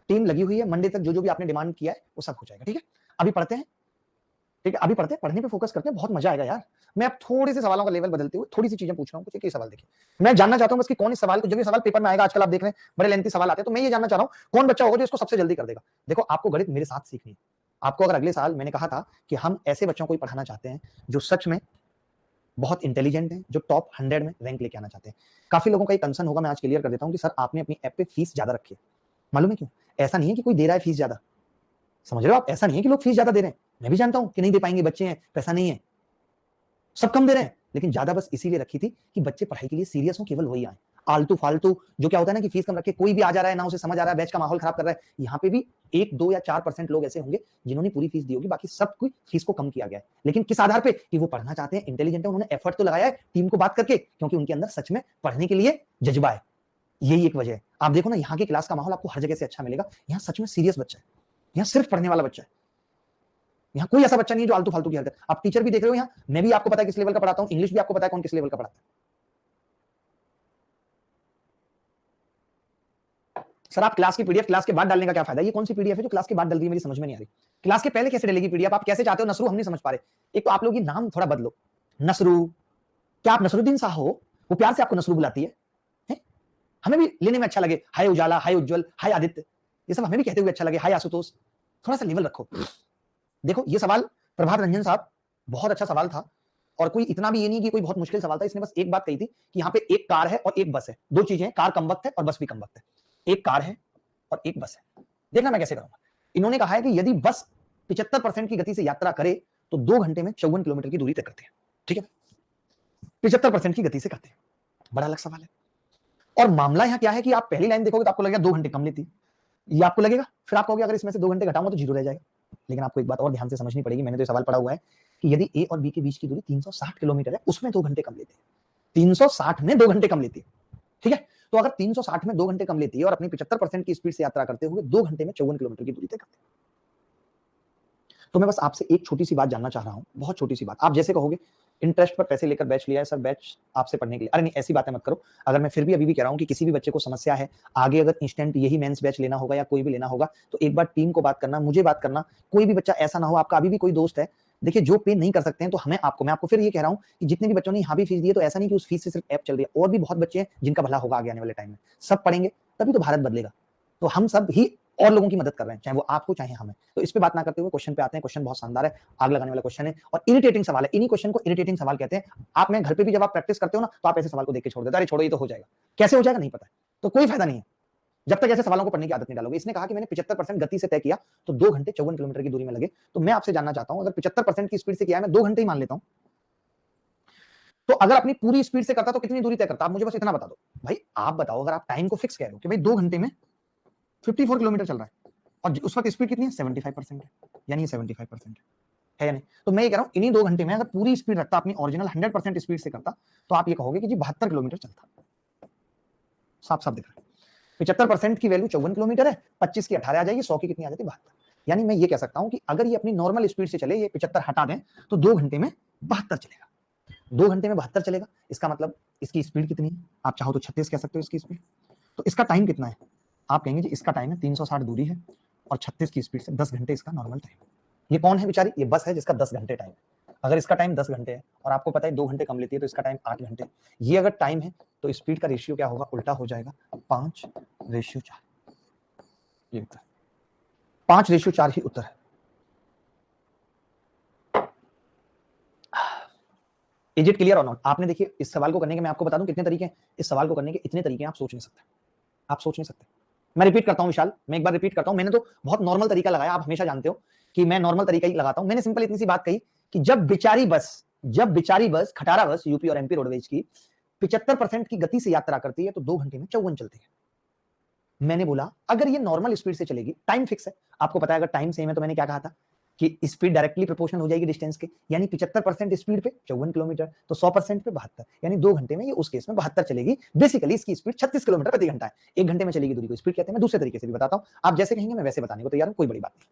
टीम लगी हुई है, मंडे तक जो जो भी आपने डिमांड किया है वो सब हो जाएगा, ठीक है। अभी पढ़ते हैं, ठीक है, अभी पढ़ते हैं, पढ़ने पे फोकस करते हैं, बहुत मजा आएगा यार। मैं अब थोड़े से सवालों का लेवल बदलते हुए थोड़ी सी चीजें पूछ रहा हूं, कुछ एक सवाल देखिए। मैं जानना चाहता हूं बस कि कौन इस सवाल को, जब ये सवाल पेपर में आएगा, आजकल आप देख रहे हैं बड़े लेंथी सवाल आते हैं, तो मैं ये जानना चाह रहा हूं कौन बच्चा होगा जो इसको सबसे जल्दी कर देगा। देखो आपको गणित मेरे साथ सीखनी है। आपको अगर अगले साल, मैंने कहा था कि हम ऐसे बच्चों को ही पढ़ाना चाहते हैं जो सच में बहुत इंटेलिजेंट हैं, जो टॉप 100 में रैंक लेके आना चाहते हैं। काफी लोगों का एक कंसर्न होगा, मैं आज क्लियर कर देता हूं कि सर आपने अपनी ऐप पे फीस ज्यादा रखी है। मालूम है क्यों? ऐसा नहीं है कि कोई दे रहा है फीस ज्यादा, समझ रहे हो आप? ऐसा नहीं है कि लोग फीस ज्यादा दे रहे हैं, मैं भी जानता हूं कि नहीं दे पाएंगे, बच्चे हैं, पैसा नहीं है, सब कम दे रहे हैं, लेकिन ज्यादा बस इसीलिए रखी थी कि बच्चे पढ़ाई के लिए सीरियस हो, केवल वही आए। आलतू फालतू जो क्या होता है ना कि फीस कम रखे, कोई भी आ जा रहा है ना, उसे समझ आ रहा है, बैच का माहौल खराब कर रहा है। यहाँ पे भी 1, 2 या 4% लोग ऐसे होंगे जिन्होंने पूरी फीस दी होगी, बाकी सब कोई फीस को कम किया गया है। लेकिन किस आधार पे? कि वो पढ़ना चाहते हैं, इंटेलिजेंट है, उन्होंने एफर्ट तो लगाया है टीम को बात करके, क्योंकि उनके अंदर सच में पढ़ने के लिए जज्बा है। यही एक वजह है। आप देखो ना, यहाँ की क्लास का माहौल आपको हर जगह से अच्छा मिलेगा। यहाँ सच में सीरियस बच्चा है, यहाँ सिर्फ पढ़ने वाला बच्चा है, यहाँ कोई ऐसा बच्चा नहीं है जो आलतू फालतू की हरकत। आप टीचर भी देख रहे हो, यहाँ मैं भी आपको पता है किस लेवल का पढ़ाता हूँ, इंग्लिश भी आपको पता है कौन किस लेवल का पढ़ाता है। सर आप क्लास की पीडीएफ क्लास के बाद डालने का क्या फायदा? ये कौन सी पीडीएफ है जो क्लास के बाद डल रही है, मेरी समझ में नहीं आ रही। क्लास के पहले कैसे डलेगी पीडीएफ? आप कैसे चाहते हो? नसरू हम नहीं समझ पा रहे। एक तो आप लोग ये नाम थोड़ा बदलो, नसरू। क्या आप नसरुद्दीन शाह हो? वो प्यार से आपको नसरू बुलाती है? हमें भी लेने में अच्छा लगे, हाय उजाला, हाय उज्जवल, हाय आदित्य, ये सब हमें भी कहते हुए अच्छा लगे, हाय आशुतोष। थोड़ा सा लेवल रखो। देखो ये सवाल प्रभात रंजन साहब बहुत अच्छा सवाल था, और कोई इतना भी ये नहीं कि कोई बहुत मुश्किल सवाल था। इसने बस एक बात कही थी कि यहाँ पे एक कार है और एक बस है, दो चीजें, कार कम वक्त है और बस भी कम वक्त है। एक कार है और एक बस है। देखना मैं कैसे करूंगा। इन्होंने कहा है कि यदि बस 75% की गति से यात्रा करे तो 2 घंटे में 54 किलोमीटर की दूरी तय करते हैं, ठीक है, 75% की गति से करते हैं। बड़ा अलग सवाल है। और मामला यहाँ क्या है कि आप पहली लाइन देखोगे तो आपको लगेगा 2 घंटे कम लेती है, ये आपको लगेगा, फिर आप कहोगे अगर इसमें से 2 घंटे घटाऊंगा तो 0 रह जाएगा। लेकिन आपको एक बात और ध्यान से समझनी पड़ेगी, मैंने तो सवाल पढ़ा हुआ है कि यदि ए और बी के बीच की दूरी 360 किलोमीटर है, उसमें 2 घंटे कम लेते हैं। 360 में 2 घंटे कम लेती है, ठीक है। तो अगर 360 में 2 घंटे कम लेती है और अपनी 75% की स्पीड से यात्रा करते हुए 2 घंटे में 54 किलोमीटर की दूरी तय करते हैं, तो मैं बस आपसे एक छोटी सी बात जानना चाह रहा हूं, बहुत छोटी सी बात। आप जैसे कहोगे इंटरेस्ट पर पैसे लेकर बैच लिया है सर, बैच आपसे पढ़ने के लिए, अरे नहीं ऐसी बातें मत करो। अगर मैं फिर भी अभी भी कह रहा हूं कि किसी भी बच्चे को समस्या है, आगे अगर इंस्टेंट यही मेंस बैच लेना होगा या कोई भी लेना होगा, तो एक बार टीम को बात करना, मुझे बात करना। कोई भी बच्चा ऐसा ना हो, आपका अभी भी कोई दोस्त है, देखिए जो पे नहीं कर सकते हैं तो हमें आपको, मैं आपको फिर ये कह रहा हूं कि जितने भी बच्चों ने यहाँ भी फीस दी है, तो ऐसा नहीं कि उस फीस से सिर्फ ऐप चल रही है, और भी बहुत बच्चे हैं जिनका भला होगा आगे आने वाले टाइम में। सब पढ़ेंगे तभी तो भारत बदलेगा। तो हम सब ही और लोगों की मदद कर रहे हैं, चाहे वो आपको चाहे हमें। तो इस पे बात ना करते हुए क्वेश्चन पे आते हैं। क्वेश्चन बहुत शानदार है, आग लगाने वाला क्वेश्चन है और इरिटेटिंग सवाल है। इन्हीं क्वेश्चन को इरिटेटिंग सवाल कहते हैं। आप मैं घर पे भी जब आप प्रैक्टिस करते हो ना, तो आप ऐसे सवाल को देख के छोड़ देते, अरे छोड़ो ये तो हो जाएगा। कैसे हो जाएगा नहीं पता है, तो कोई फायदा नहीं है जब तक ऐसे सवालों को पढ़ने की आदत नहीं डालोगे। इसने कहा कि मैंने 75% गति से तय किया तो 2 घंटे 54 किलोमीटर की दूरी में लगे। तो मैं आपसे जानना चाहता हूं, अगर 75% की स्पीड से किया है, मैं 2 घंटे ही मान लेता हूं, तो अगर अपनी पूरी स्पीड से करता तो कितनी दूरी तय करता? आप मुझे बस इतना बता दो भाई। आप बताओ, अगर आप टाइम को फिक्स कह रहे हो कि भाई 2 घंटे में 54 किलोमीटर चल रहा है और उस वक्त स्पीड कितनी है? 75% है, यानी 75% है या नहीं? तो मैं ये कह रहा हूं इन्हीं 2 घंटे में अगर पूरी स्पीड रखता, अपनी ओरिजिनल 100% स्पीड से करता, तो आप ये कहोगे कि जी 72 किलोमीटर चलता। साफ साफ दिख रहा है। 75% की वैल्यू 54 किलोमीटर है, 25 की 18 आ जाएगी, 100 की कितनी आ जाती है? 72। यानी मैं ये कह सकता हूं कि अगर ये अपनी नॉर्मल स्पीड से चले, ये 75 हटा दें, तो 2 घंटे में 72 चलेगा। 2 घंटे में 72 चलेगा, इसका मतलब इसकी स्पीड कितनी है? आप चाहो तो 36 कह सकते हो इसकी स्पीड। तो इसका टाइम कितना है? आप कहेंगे जी इसका टाइम है 360 दूरी है और 36 की स्पीड से 10 घंटे इसका नॉर्मल टाइम है। ये कौन है बेचारी? ये बस है जिसका 10 घंटे टाइम है। अगर इसका टाइम 10 घंटे है और आपको पता है 2 घंटे कम लेती है, तो इसका टाइम 8 घंटे। ये अगर टाइम है तो स्पीड का रेशियो क्या होगा? उल्टा हो जाएगा, 5:4। ये उत्तर 5:4 ही उत्तर है। इज इट क्लियर और नॉट? आपने देखिए इस सवाल को करने के मैं आपको बता दूं कितने तरीके हैं। इस सवाल को करने के इतने तरीके हैं, आप सोच नहीं सकते, आप सोच नहीं सकते। मैं रिपीट करता हूं विशाल, मैं एक बार रिपीट करता हूं। मैंने तो बहुत नॉर्मल तरीका लगाया, आप हमेशा जानते हो कि मैं नॉर्मल तरीका ही लगाता हूं। मैंने सिंपल इतनी सी बात कही कि जब बेचारी बस खटारा बस यूपी और एमपी रोडवेज की 75% की गति से यात्रा करती है तो 2 घंटे में 54 चलती है। मैंने बोला अगर ये नॉर्मल स्पीड से चलेगी, टाइम फिक्स है, आपको पता है अगर टाइम सेम है तो मैंने क्या कहा था कि स्पीड डायरेक्टली प्रोपोर्शनल हो जाएगी डिस्टेंस के, यानी 75% स्पीड पे 54 किलोमीटर, तो 100% पे 72, यानी 2 घंटे में ये उस केस में 72 चलेगी। बेसिकली इसकी स्पीड 36 किलोमीटर प्रति घंटा है। 1 घंटे में चलेगी दूरी को स्पीड कहते हैं। मैं दूसरे तरीके से भी बताता हूं, आप जैसे कहेंगे मैं वैसे बताने को तैयार हूं, कोई बड़ी बात नहीं,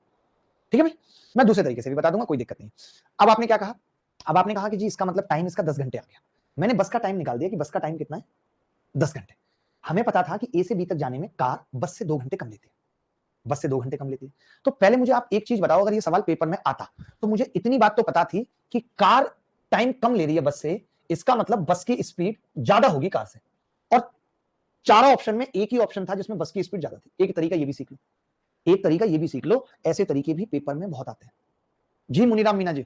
ठीक है भाई। मैं दूसरे तरीके से भी बता दूंगा, कोई दिक्कत नहीं। अब आपने क्या कहा, अब आपने कहा कि जी इसका मतलब टाइम इसका 10 घंटे आ गया। मैंने बस का टाइम निकाल दिया कि बस का टाइम कितना है, 10 घंटे। हमें पता था कि ए से बी तक जाने में कार बस से 2 घंटे कम लेती है, बस से 2 घंटे कम लेती है। तो पहले मुझे आप एक चीज बताओ, अगर ये सवाल पेपर में आता तो मुझे इतनी बात तो पता थी कि कार टाइम कम ले रही है बस से, इसका मतलब बस की स्पीड ज्यादा होगी कार से। और चारों ऑप्शन में एक ही ऑप्शन था जिसमें बस की स्पीड ज्यादा थी। एक तरीका ये भी सीख लो, एक तरीका ये भी सीख लो, ऐसे तरीके भी पेपर में बहुत आते हैं। जी मुनीराम मीना जी,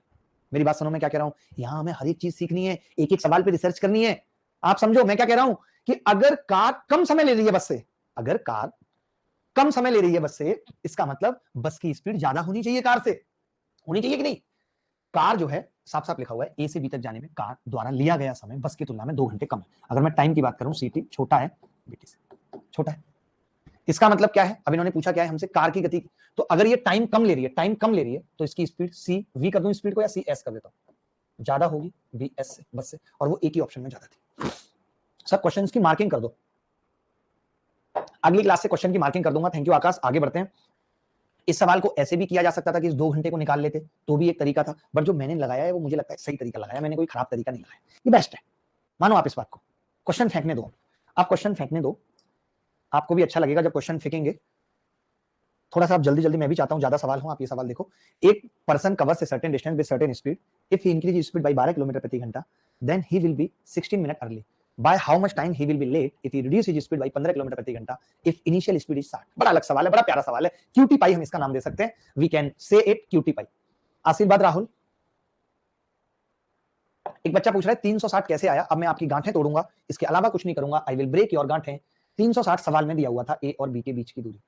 मेरी बात सुनो, मैं क्या कह रहा हूं, यहां हमें हर एक चीज सीखनी है, एक एक सवाल पे रिसर्च करनी है। आप समझो मैं क्या कह रहा हूं कि अगर कार कम समय ले रही है बस से, अगर कार कम समय ले रही है बस से, इसका मतलब बस की स्पीड ज्यादा होनी चाहिए कार से, होनी चाहिए कि नहीं। कार जो है साफ साफ लिखा हुआ है ए से बी तक जाने में कार द्वारा लिया गया समय बस की तुलना में 2 घंटे कम है। अगर मैं टाइम की बात करूं, सीटी छोटा है बीटी से, छोटा है। इसका मतलब क्या है, अब इन्होंने पूछा क्या है हमसे, कार की गति। तो अगर ये टाइम कम ले रही है, टाइम कम ले रही है, तो इसकी स्पीड सी वी कर दूं स्पीड को, या सी एस कर देता हूं, ज्यादा होगी वी एस से, बस से, और वो एक ही ऑप्शन में ज्यादा थी। सब क्वेश्चंस की मार्किंग कर दो, अगली क्लास से क्वेश्चन की मार्किंग कर दूंगा। थैंक यू आकाश, आगे बढ़ते हैं। इस सवाल को ऐसे भी किया जा सकता था कि इस 2 घंटे को निकाल लेते, तो भी एक तरीका था, बट जो मैंने लगाया है वो मुझे लगता है सही तरीका लगाया, मैंने कोई खराब तरीका नहीं लगाया, ये बेस्ट है। मानो आप इस बात को, क्वेश्चन फेंकने दो, आप क्वेश्चन फेंकने दो, आपको भी अच्छा लगेगा जब क्वेश्चन फेंकेंगे। थोड़ा सा आप जल्दी जल्दी, मैं भी चाहता हूं ज्यादा सवाल हो। आप ये सवाल देखो, एक person covers a certain distance with certain speed, if he increase speed by 12 kilometre प्रति घंटा, then he will be 16 minute early. By how much time he will be late if he reduce his speed by 15 kilometre प्रति घंटा if initial speed is 60। बड़ा अलग सवाल है, बड़ा प्यारा सवाल है, क्यूटी पाई हम इसका नाम दे सकते हैं, we can say it cutie pie. आशीर्वाद राहुल, एक बच्चा पूछ रहा है 360 कैसे आया, अब मैं आपकी गांठें तोड़ूंगा, इसके अलावा कुछ नहीं करूंगा, आई विल ब्रेक योर गांठें। 360 सवाल में दिया हुआ था ए और बी के बीच की दूरी,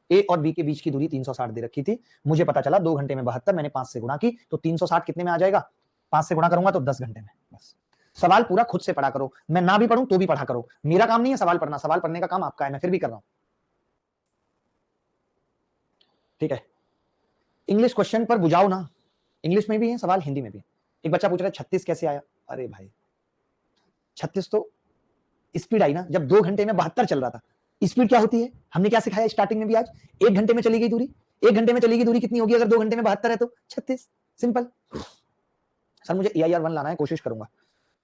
ए और बी के बीच की दूरी 360 दे रखी थी। मुझे पता चला 2 घंटे में 72, मैंने 5 से गुणा की, तो 360 कितने में आ जाएगा, 5 से गुणा करूंगा तो 10 घंटे में। बस सवाल पूरा खुद से पढ़ा करो, मैं ना भी पढ़ूं तो भी पढ़ा करो, मेरा काम नहीं है सवाल पढ़ना, सवाल पढ़ने का काम आपका है, मैं फिर भी कर रहा हूं, ठीक है। इंग्लिश क्वेश्चन पर बुझाओ ना, इंग्लिश में भी है सवाल, हिंदी में भी। एक बच्चा पूछ रहा है 36 कैसे आया, अरे भाई 36 तो स्पीड आई ना, जब 2 घंटे में 72 चल रहा था। स्पीड क्या होती है, हमने क्या सिखाया स्टार्टिंग में भी आज, 1 घंटे में चली गई दूरी, 1 घंटे में चली गई दूरी कितनी होगी अगर 2 घंटे में 72 है तो 36, सिंपल। सर मुझे AIR 1 लाना है, कोशिश करूंगा।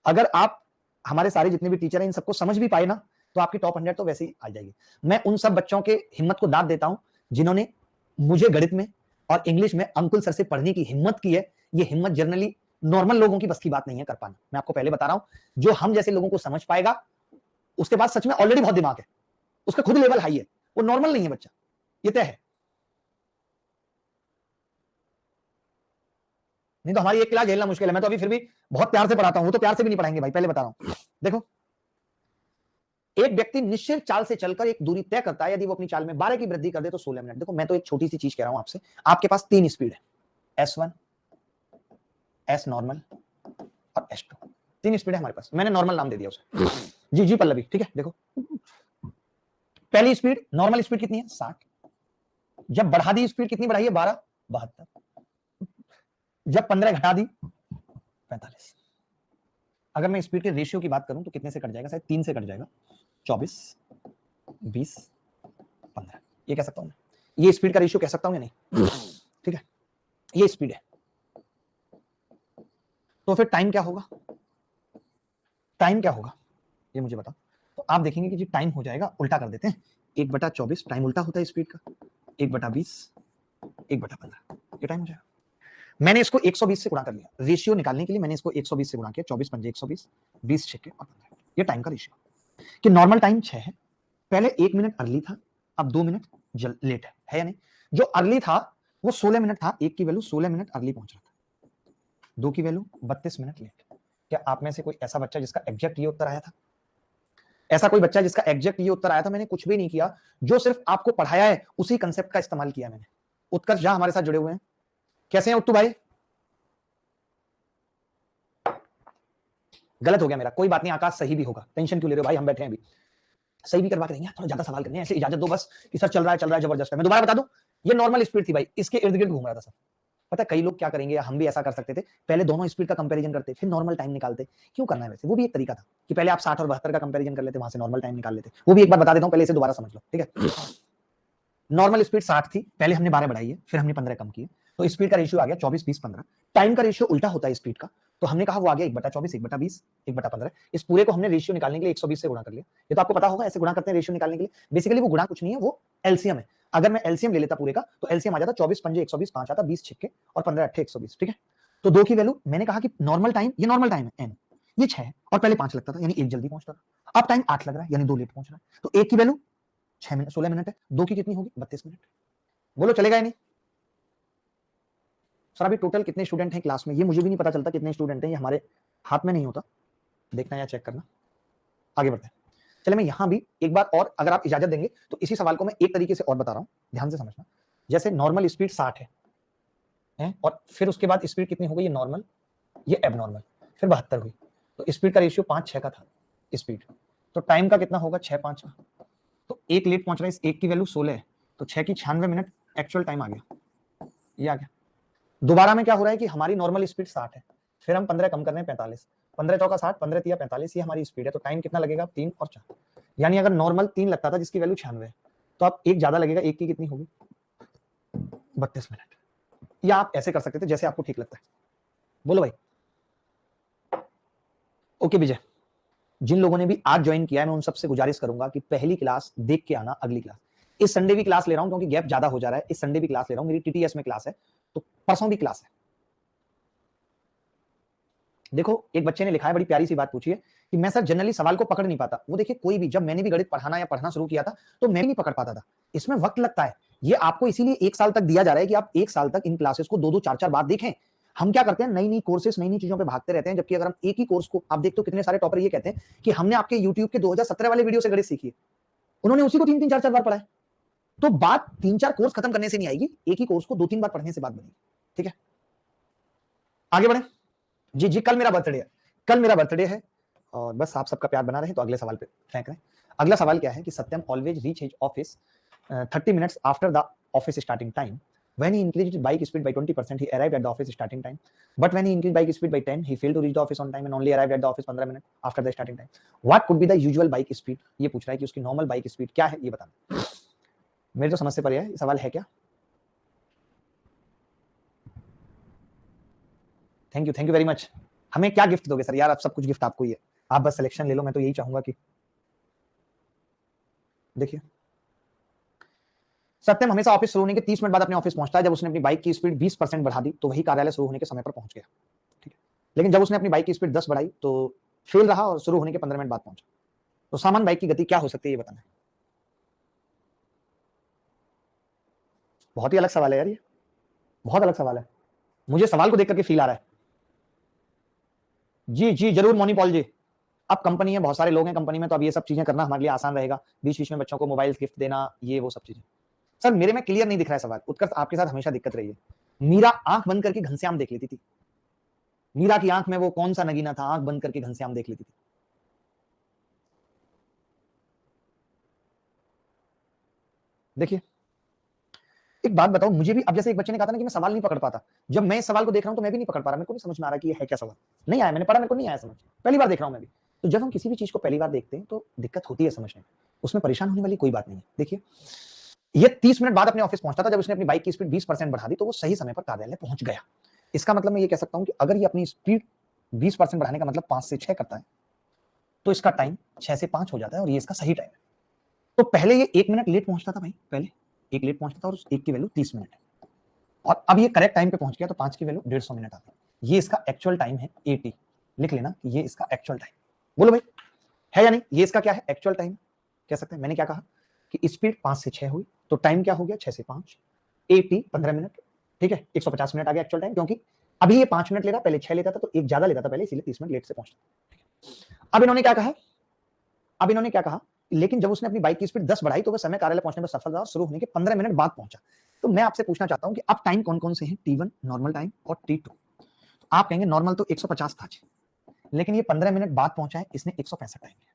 अगर आप हमारे सारे जितने भी टीचर हैं इन सबको समझ भी पाए ना, तो आपकी टॉप 100 तो वैसे ही आ जाएगी। मैं उन सब बच्चों के हिम्मत को दाद देता हूं जिन्होंने मुझे गणित में और इंग्लिश में अंकुल सर से पढ़ने की हिम्मत की है। ये हिम्मत जनरली नॉर्मल लोगों की बस की बात नहीं है कर पाना, मैं आपको पहले बता रहा हूं। जो हम जैसे लोगों को समझ पाएगा उसके पास सच में ऑलरेडी बहुत दिमाग है, उसका खुद लेवल हाई है, वो नॉर्मल नहीं है बच्चा, ये तय है। नहीं तो हमारी एक क्लास झेलना मुश्किल है, मैं तो अभी फिर भी बहुत प्यार से पढ़ाता हूं, तो प्यार से भी नहीं पढ़ाएंगे भाई, पहले बता रहा हूं। देखो एक व्यक्ति निश्चित चाल से चलकर एक दूरी तय करता है, यदि वो अपनी चाल में 12 की वृद्धि कर दे तो 16 मिनट। देखो मैं तो एक छोटी सी चीज कह रहा हूं आपसे, आपके पास 3 स्पीड है, S1, S नॉर्मल और S2, 3 स्पीड है हमारे पास, मैंने नॉर्मल नाम दे दिया उसे। जी जी पल्लवी, ठीक है। देखो पहली स्पीड नॉर्मल स्पीड कितनी है 60, जब बढ़ा दी स्पीड कितनी बढ़ाई है 12, 72, जब 15 घटा दी 45। अगर मैं स्पीड के रेशियो की बात करूं तो कितने से कट जाएगा, शायद 3 से कट जाएगा, 24, 20, 15, ये कह सकता हूं मैं, ये स्पीड का रेशियो कह सकता हूं या नहीं, ठीक है, ये स्पीड है। तो फिर टाइम क्या होगा, टाइम क्या होगा ये मुझे बताओ। तो आप देखेंगे कि जी टाइम हो जाएगा, उल्टा कर देते हैं, 1/24 टाइम उल्टा होता है स्पीड का, 1/20, 1/15, ये टाइम हो जाएगा। मैंने इसको 120 से गुणा कर लिया, रेशियो निकालने के लिए मैंने इसको 120 से गुणा किया, 24 पंजे 120, 20 छक्के और 15, ये टाइम का रेशियो। कि नॉर्मल टाइम 6 है, पहले 1 मिनट अर्ली था, अब 2 मिनट लेट है या नहीं? जो अर्ली था वो 16 मिनट था, एक की वैल्यू 16 मिनट अर्ली पहुंच रहा था, दो की वैल्यू 32 मिनट लेट। क्या आप में से कोई ऐसा बच्चा जिसका एग्जैक्ट ये उत्तर आया था? ऐसा कोई बच्चा जिसका एग्जैक्ट ये उत्तर आया था? मैंने कुछ भी नहीं किया, जो सिर्फ आपको पढ़ाया है उसी कंसेप्ट का इस्तेमाल किया मैंने। उत्कर्ष झा हमारे साथ जुड़े हुए हैं, कैसे हैं उत्तू भाई? गलत हो गया मेरा, कोई बात नहीं, आकाश सही भी होगा, टेंशन क्यों ले रहे हो भाई, हम बैठे हैं अभी, सही भी करवा के देंगे, थोड़ा ज्यादा सवाल करने हैं, ऐसे इजाजत दो बस कि सर चल रहा है जबरदस्त है। मैं दोबारा बता दूं, ये नॉर्मल स्पीड थी भाई, इसके इर्द गिर्द घूम रहा था सर। पता है कई लोग क्या करेंगे, हम भी ऐसा कर सकते थे, पहले दोनों स्पीड का कंपैरिजन करते फिर नॉर्मल टाइम निकालते। क्यों करना है वैसे, वो भी एक तरीका था कि पहले आप 60 और 72 का कंपैरिजन कर लेते, वहां से नॉर्मल टाइम निकाल लेते। वो भी एक बार बता देता हूं, पहले इसे दोबारा समझ लो, ठीक है? नॉर्मल स्पीड 60 थी, पहले हमने 12 बढ़ाई है, फिर हमने 15 कम किए, तो स्पीड का रेशियो आ गया 24 20 15। टाइम का रेशियो उल्टा होता है स्पीड का, तो हमने कहा वो आ गया 1/24 1/20 1/15। इस पूरे को हमने रेशियो निकालने के लिए 120 से गुणा कर लिया। ये तो आपको पता होगा, ऐसे गुणा करते हैं रेशियो निकालने के लिए। बेसिकली वो गुणा कुछ नहीं है, वो एलसीएम है। अगर मैं एलसीएम ले लेता पूरे का, तो एलसीएम आ जाता 24 पंजे 120, 5 आता 20 छिक्के और 15 अट्ठे 120, ठीक है? तो दो की वैल्यू मैंने कहा कि नॉर्मल टाइम, ये नॉर्मल टाइम है n, ये 6 है, और पहले 5 लगता था यानी 1 जल्दी पहुंचता था। अब टाइम 8 लग रहा है यानी 2 लेट पहुंच रहा है, तो 1 की वैल्यू 6 मिनट 16 मिनट है, 2 की कितनी होगी 32 मिनट। बोलो चलेगा या नहीं? सर अभी टोटल कितने स्टूडेंट हैं क्लास में, ये मुझे भी नहीं पता चलता कितने स्टूडेंट हैं, ये हमारे हाथ में नहीं होता देखना या चेक करना। आगे बढ़ते हैं, चले मैं यहां भी एक बार और अगर आप इजाजत देंगे तो इसी सवाल को मैं एक तरीके से और बता रहा हूं, ध्यान से समझना। जैसे नॉर्मल स्पीड 60 है और फिर उसके बाद स्पीड कितनी हो गई, ये नॉर्मल ये एबनॉर्मल, फिर 72 हुई, तो स्पीड का रेशियो 5-6 का था स्पीड, तो टाइम का कितना होगा 6-5 का, तो एक लेट पहुंच रहा है, इस एक की वैल्यू 16 है, तो 6 की 96 मिनट एक्चुअल टाइम आ गया, ये आ गया। दोबारा में क्या हो रहा है कि हमारी नॉर्मल स्पीड 60 है, फिर हम 15 कम कर रहे हैं 45, 15 चौका 60 15 तिया 45, ये हमारी स्पीड है, तो टाइम कितना लगेगा 3 और 4, यानी अगर नॉर्मल 3 लगता था जिसकी वैल्यू 96 है, तो आप एक ज्यादा लगेगा, एक की कितनी होगी 32 मिनट। या आप ऐसे कर सकते थे जैसे आपको ठीक लगता है। बोलो भाई। ओके विजय, जिन लोगों ने भी आज ज्वाइन किया है मैं उन सबसे गुजारिश करूंगा कि पहली क्लास देख के आना, अगली क्लास। इस संडे भी क्लास ले रहा हूं क्योंकि गैप ज्यादा हो जा रहा है, इस संडे भी क्लास ले रहा हूं, मेरी टीटीएस में क्लास है, तो परसों भी क्लास है। देखो एक बच्चे ने लिखा है, बड़ी प्यारी सी बात पूछी है कि मैं सर जनरली सवाल को पकड़ नहीं पाता। वो देखिए कोई भी, जब मैंने भी गणित पढ़ाना या पढ़ना शुरू किया था तो मैं भी नहीं पकड़ पाता था, इसमें वक्त लगता है। ये आपको इसीलिए 1 साल तक दिया जा रहा है कि आप 1 साल तक इन क्लासेस को 2-2 4-4 बार देखें। हम क्या करते हैं, नई नई कोर्सेस नई नई चीजों पे भागते रहते हैं, जबकि अगर हम एक ही कोर्स को, आप देखते हो कितने सारे टॉपर ये कहते हैं कि हमने आपके यूट्यूब के 2017 वाले वीडियो से गणित सीखी है, उन्होंने उसी को 3-3 4-4 बार पढ़ा है। तो बात 3-4 कोर्स खत्म करने से नहीं आएगी, एक ही कोर्स को 2-3 बार पढ़ने से बात बनेगी, ठीक है? आगे बढ़े। जी जी, कल मेरा बर्थडे है, कल मेरा बर्थडे है, और बस आप सबका प्यार बना रहे तो अगले सवाल पे फेंक रहे हैं। अगला सवाल क्या है कि Satyam always reach his office 30 minutes after the office starting time, when he increased his bike speed by 20% he arrived at the office starting time, but when he increased bike speed by 10 he failed to reach the office on time and only arrived at the office 15 minutes after the starting time. What could be the usual bike speed? ये पूछ रहा है कि उसकी normal bike speed क्या है, ये बताना। मेरे तो समझ से परे है, ये सवाल है क्या? Thank you very much. हमें क्या गिफ्ट दोगे सर? यार अब सब कुछ गिफ्ट आपको ही है, आप बस सिलेक्शन ले लो, मैं तो यही चाहूंगा कि देखिए सत्यम हमेशा ऑफिस शुरू होने के 30 मिनट बाद अपने ऑफिस पहुंचता है। जब उसने अपनी बाइक की स्पीड 20% बढ़ा दी तो वही कार्यालय शुरू होने के समय पर पहुंच गया, ठीक है? लेकिन जब उसने अपनी बाइक की स्पीड 10 बढ़ाई तो फेल रहा और शुरू होने के 15 मिनट बाद पहुंचा। तो सामान्य बाइक की गति क्या हो सकती है, ये बताना है। बहुत ही अलग सवाल है यार, ये बहुत अलग सवाल है, मुझे सवाल को देख करके फील आ रहा है। जी जी जरूर मोनी पॉल जी। अब कंपनी है, बहुत सारे लोग हैं कंपनी में, तो अब ये सब चीजें करना हमारे लिए आसान रहेगा, बीच बीच में बच्चों को मोबाइल गिफ्ट देना, ये वो सब चीजें। सर मेरे में क्लियर नहीं दिख रहा है सवाल, उत्कर्ष आपके साथ हमेशा दिक्कत रही है। मीरा आंख बंद करके घनश्याम देख लेती थी, मीरा की आंख में वो कौन सा नगीना था, आंख बंद करके घनश्याम देख लेती थी। देखिए एक बात बताओ मुझे भी, अब जैसे एक बच्चे ने कहा था ना कि मैं सवाल नहीं पकड़ पाता, जब मैं इस सवाल को देख रहा हूं तो मैं भी नहीं पकड़ पा रहा, मेरे को नहीं समझ में आ रहा कि ये है क्या सवाल, नहीं आया, मैंने पढ़ा, मेरे को नहीं आया समझ, पहली बार देख रहा हूं मैं भी। तो जब हम किसी भी चीज को पहली बार देखते हैं तो दिक्कत होती है समझने में, उसमें परेशान होने वाली कोई बात नहीं है। देखिए ये 30 मिनट बाद अपने ऑफिस पहुंचता था, जब उसने अपनी बाइक की स्पीड 20% बढ़ा दी तो वो सही समय पर कार्यालय पहुंच गया। इसका मतलब मैं ये कह सकता हूं कि अगर ये अपनी स्पीड 20% बढ़ाने का मतलब 5 से 6 करता है तो इसका टाइम 6 से 5 हो जाता है और ये इसका सही टाइम है। तो पहले ये 1 मिनट लेट पहुंचता था भाई, पहले एक लेट पहुंचता था और उस एक की वैल्यू 30 मिनट है, और अब ये करेक्ट टाइम पे पहुंच गया तो 5 की वैल्यू 150 मिनट आ गई। ये इसका एक्चुअल टाइम है 80, लिख लेना कि ये इसका एक्चुअल टाइम। बोलो भाई है या नहीं, ये इसका क्या है, एक्चुअल टाइम। कह सकते हैं मैंने क्या कहा कि स्पीड 5 से 6 हुई, तो टाइम क्या हो गया 6 से 5, 80 15 मिनट, ठीक है 150 मिनट आ गया एक्चुअल टाइम, क्योंकि अभी ये 5 मिनट ले रहा, पहले 6 लेता था तो एक ज्यादा लेता था पहले, इसीलिए 30 मिनट लेट से पहुंचता। अब इन्होंने क्या कहा, लेकिन जब उसने अपनी बाइक की स्पीड 10 बढ़ाई तो वह समय कार्यालय पहुंचने में सफल रहा और शुरू होने के 15 मिनट बाद पहुंचा। तो मैं आपसे पूछना चाहता हूं कि अब टाइम कौन कौन से हैं, T1 नॉर्मल टाइम और T2। आप कहेंगे नॉर्मल तो 150 था, लेकिन ये 15 मिनट बाद पहुंचा है, इसने 165 टाइम लिया।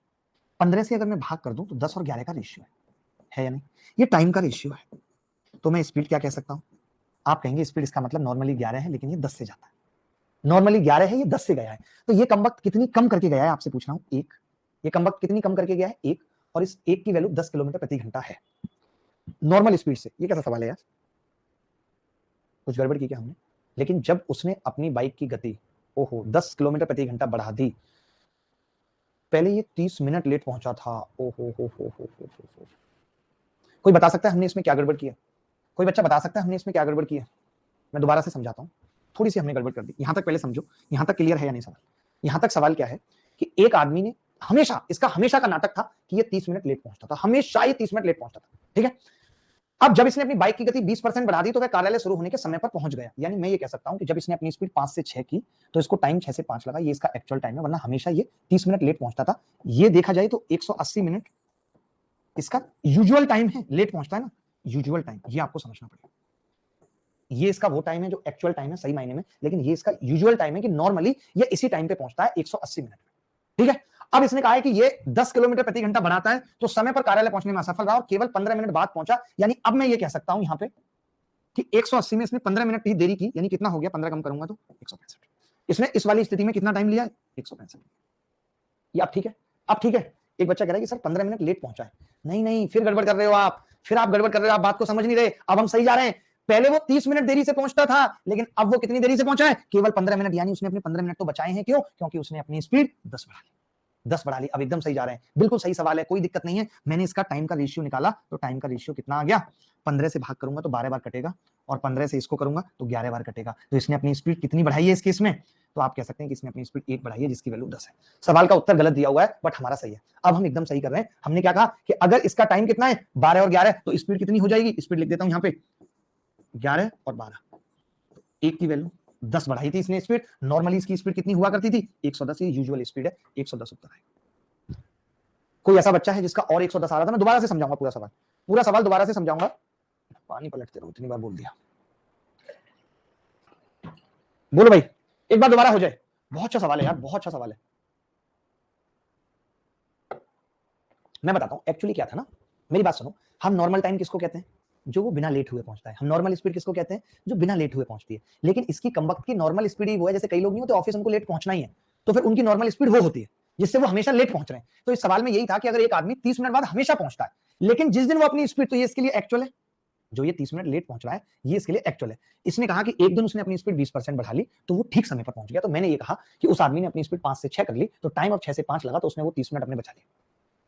15 से अगर मैं भाग कर दूं तो 10 और 11 का रेशियो है या नहीं, ये टाइम का रेशियो है। तो मैं स्पीड क्या कह सकता हूं, आप कहेंगे स्पीड इसका मतलब नॉर्मली 11 है, लेकिन ये 10 से जाता है, नॉर्मली 11 है, ये 10 से गया है, तो ये कमबख्त कितनी कम करके गया है, आपसे पूछ रहा हूं, एक, ये कमबख्त कितनी कम करके गया है, एक, और इस एक की वैल्यू 10 किलोमीटर प्रति घंटा है नॉर्मल स्पीड से। ये कैसा सवाल है यार, कुछ गड़बड़ की क्या हमने। लेकिन जब उसने अपनी बाइक की गति 10 किलोमीटर प्रति घंटा बढ़ा दी, पहले ये 30 मिनट लेट पहुंचा था, हो। कोई बता सकता है हमने इसमें क्या गड़बड़ किया, कोई बच्चा बता सकता है हमने इसमें क्या गड़बड़ किया। मैं दोबारा से समझाता हूं, थोड़ी सी हमने गड़बड़ कर दी, यहां तक पहले समझो, यहां तक क्लियर है या नहीं सवाल। यहां तक सवाल क्या है कि एक आदमी ने हमेशा का नाटक था कि ये 30 मिनट लेट पहुंचता था, हमेशा ये 30 मिनट लेट पहुंचता था, ठीक है। अब जब इसने अपनी बाइक की गति 20% बढ़ा दी तो वह कार्यालय शुरू होने के समय पर पहुंच गया। यानी मैं ये कह सकता हूं कि जब इसने अपनी स्पीड 5 से 6 की तो इसको टाइम 6 से 5 लगा, ये इसका एक्चुअल टाइम है, वरना हमेशा ये 30 मिनट लेट पहुंचता था। ये देखा जाए तो 180 मिनट इसका यूजुअल टाइम है, लेट पहुंचता है ना, यूजुअल टाइम, ये आपको समझना पड़ेगा। ये इसका वो टाइम है जो एक्चुअल टाइम है सही मायने में, लेकिन ये इसका यूजुअल टाइम है कि नॉर्मली ये इसी टाइम पे पहुंचता है 180 मिनट में, ठीक है। अब इसने कहा है कि ये 10 किलोमीटर प्रति घंटा बढ़ाता है तो समय पर कार्यालय पहुंचने में असफल रहा और केवल 15 मिनट बाद पहुंचा। यानी अब मैं ये कह सकता हूं यहां पे कि 180 में इसने 15 मिनट ही देरी की, यानी कितना हो गया, 15 कम करूंगा तो 165। इसने इस वाली स्थिति में कितना टाइम लिया, 165। ये अब ठीक है, अब ठीक है। एक बच्चा कह रहा है कि सर 15 मिनट लेट पहुंचा है। नहीं, फिर गड़बड़ कर रहे हो आप, आप बात को समझ नहीं रहे। अब हम सही जा रहे हैं, पहले वो 30 मिनट देरी से पहुंचता था, लेकिन अब वो कितनी देरी से पहुंचा है, केवल 15 मिनट। यानी उसने अपने 15 मिनट तो बचाए हैं, क्यों, क्योंकि उसने अपनी स्पीड 10 बढ़ा ली, 10 बढ़ा ली। अब एकदम सही जा रहे हैं, बिल्कुल सही सवाल है, कोई दिक्कत नहीं है। मैंने इसका टाइम का रेशियो निकाला तो टाइम का रेशियो कितना आ गया, 15 से भाग करूंगा तो 12 बार कटेगा, और 15 से इसको करूंगा तो 11 बार कटेगा। तो इसने अपनी स्पीड कितनी बढ़ाई है इस केस में, तो आप कह सकते हैं कि इसने अपनी स्पीड 1 बढ़ाई है, जिसकी वैल्यू 10 है। सवाल का उत्तर गलत दिया हुआ है, बट हमारा सही है। अब हम एकदम सही कर रहे हैं। हमने क्या कहा कि अगर इसका टाइम कितना है 12 और 11, तो स्पीड कितनी हो जाएगी, स्पीड लिख देता हूं यहां पे 11 और 12, एक की वैल्यू 10 बढ़ाई थी इसने स्पीड। नॉर्मली इसकी स्पीड कितनी हुआ करती थी, 110, ये यूजुअल स्पीड है, 110 उत्तर है। कोई ऐसा बच्चा है जिसका और 110 आ रहा था, मैं दोबारा से समझाऊंगा पूरा सवाल दोबारा से समझाऊंगा, पानी पलटते रहो, इतनी बार बोल दिया। बोलो भाई, एक बार दोबारा हो जाए। बहुत अच्छा सवाल है यार, बहुत अच्छा सवाल है। मैं बताता हूं एक्चुअली क्या था ना, मेरी बात सुनो। हम नॉर्मल टाइम किसको कहते हैं, जो वो बिना लेट हुए पहुंचता है। हम नॉर्मल स्पीड किसको कहते हैं, जो बिना लेट हुए पहुंचती है। लेकिन इसकी कमबख्त की नॉर्मल स्पीड ही वो है, जैसे कई लोग नहीं होते ऑफिस, उनको लेट पहुंचना ही है, तो फिर उनकी नॉर्मल स्पीड वो होती है जिससे वो हमेशा लेट पहुंच रहे हैं। तो इस सवाल में यही था कि अगर एक आदमी 30 मिनट बाद हमेशा पहुंचता है, लेकिन जिस दिन वो अपनी स्पीड, तो ये इसके लिए एक्चुअल है, जो ये 30 मिनट लेट पहुंच रहा है ये इसके लिए एक्चुअल है। इसने कहा कि एक दिन उसने अपनी स्पीड 20% बढ़ा ली तो वो ठीक समय पर पहुंच गया। तो मैंने ये कहा कि उस आदमी ने अपनी स्पीड 5 से 6 कर ली, तो टाइम अब 6 से 5 लगा, तो उसने वो 30 मिनट अपने बचा लिया।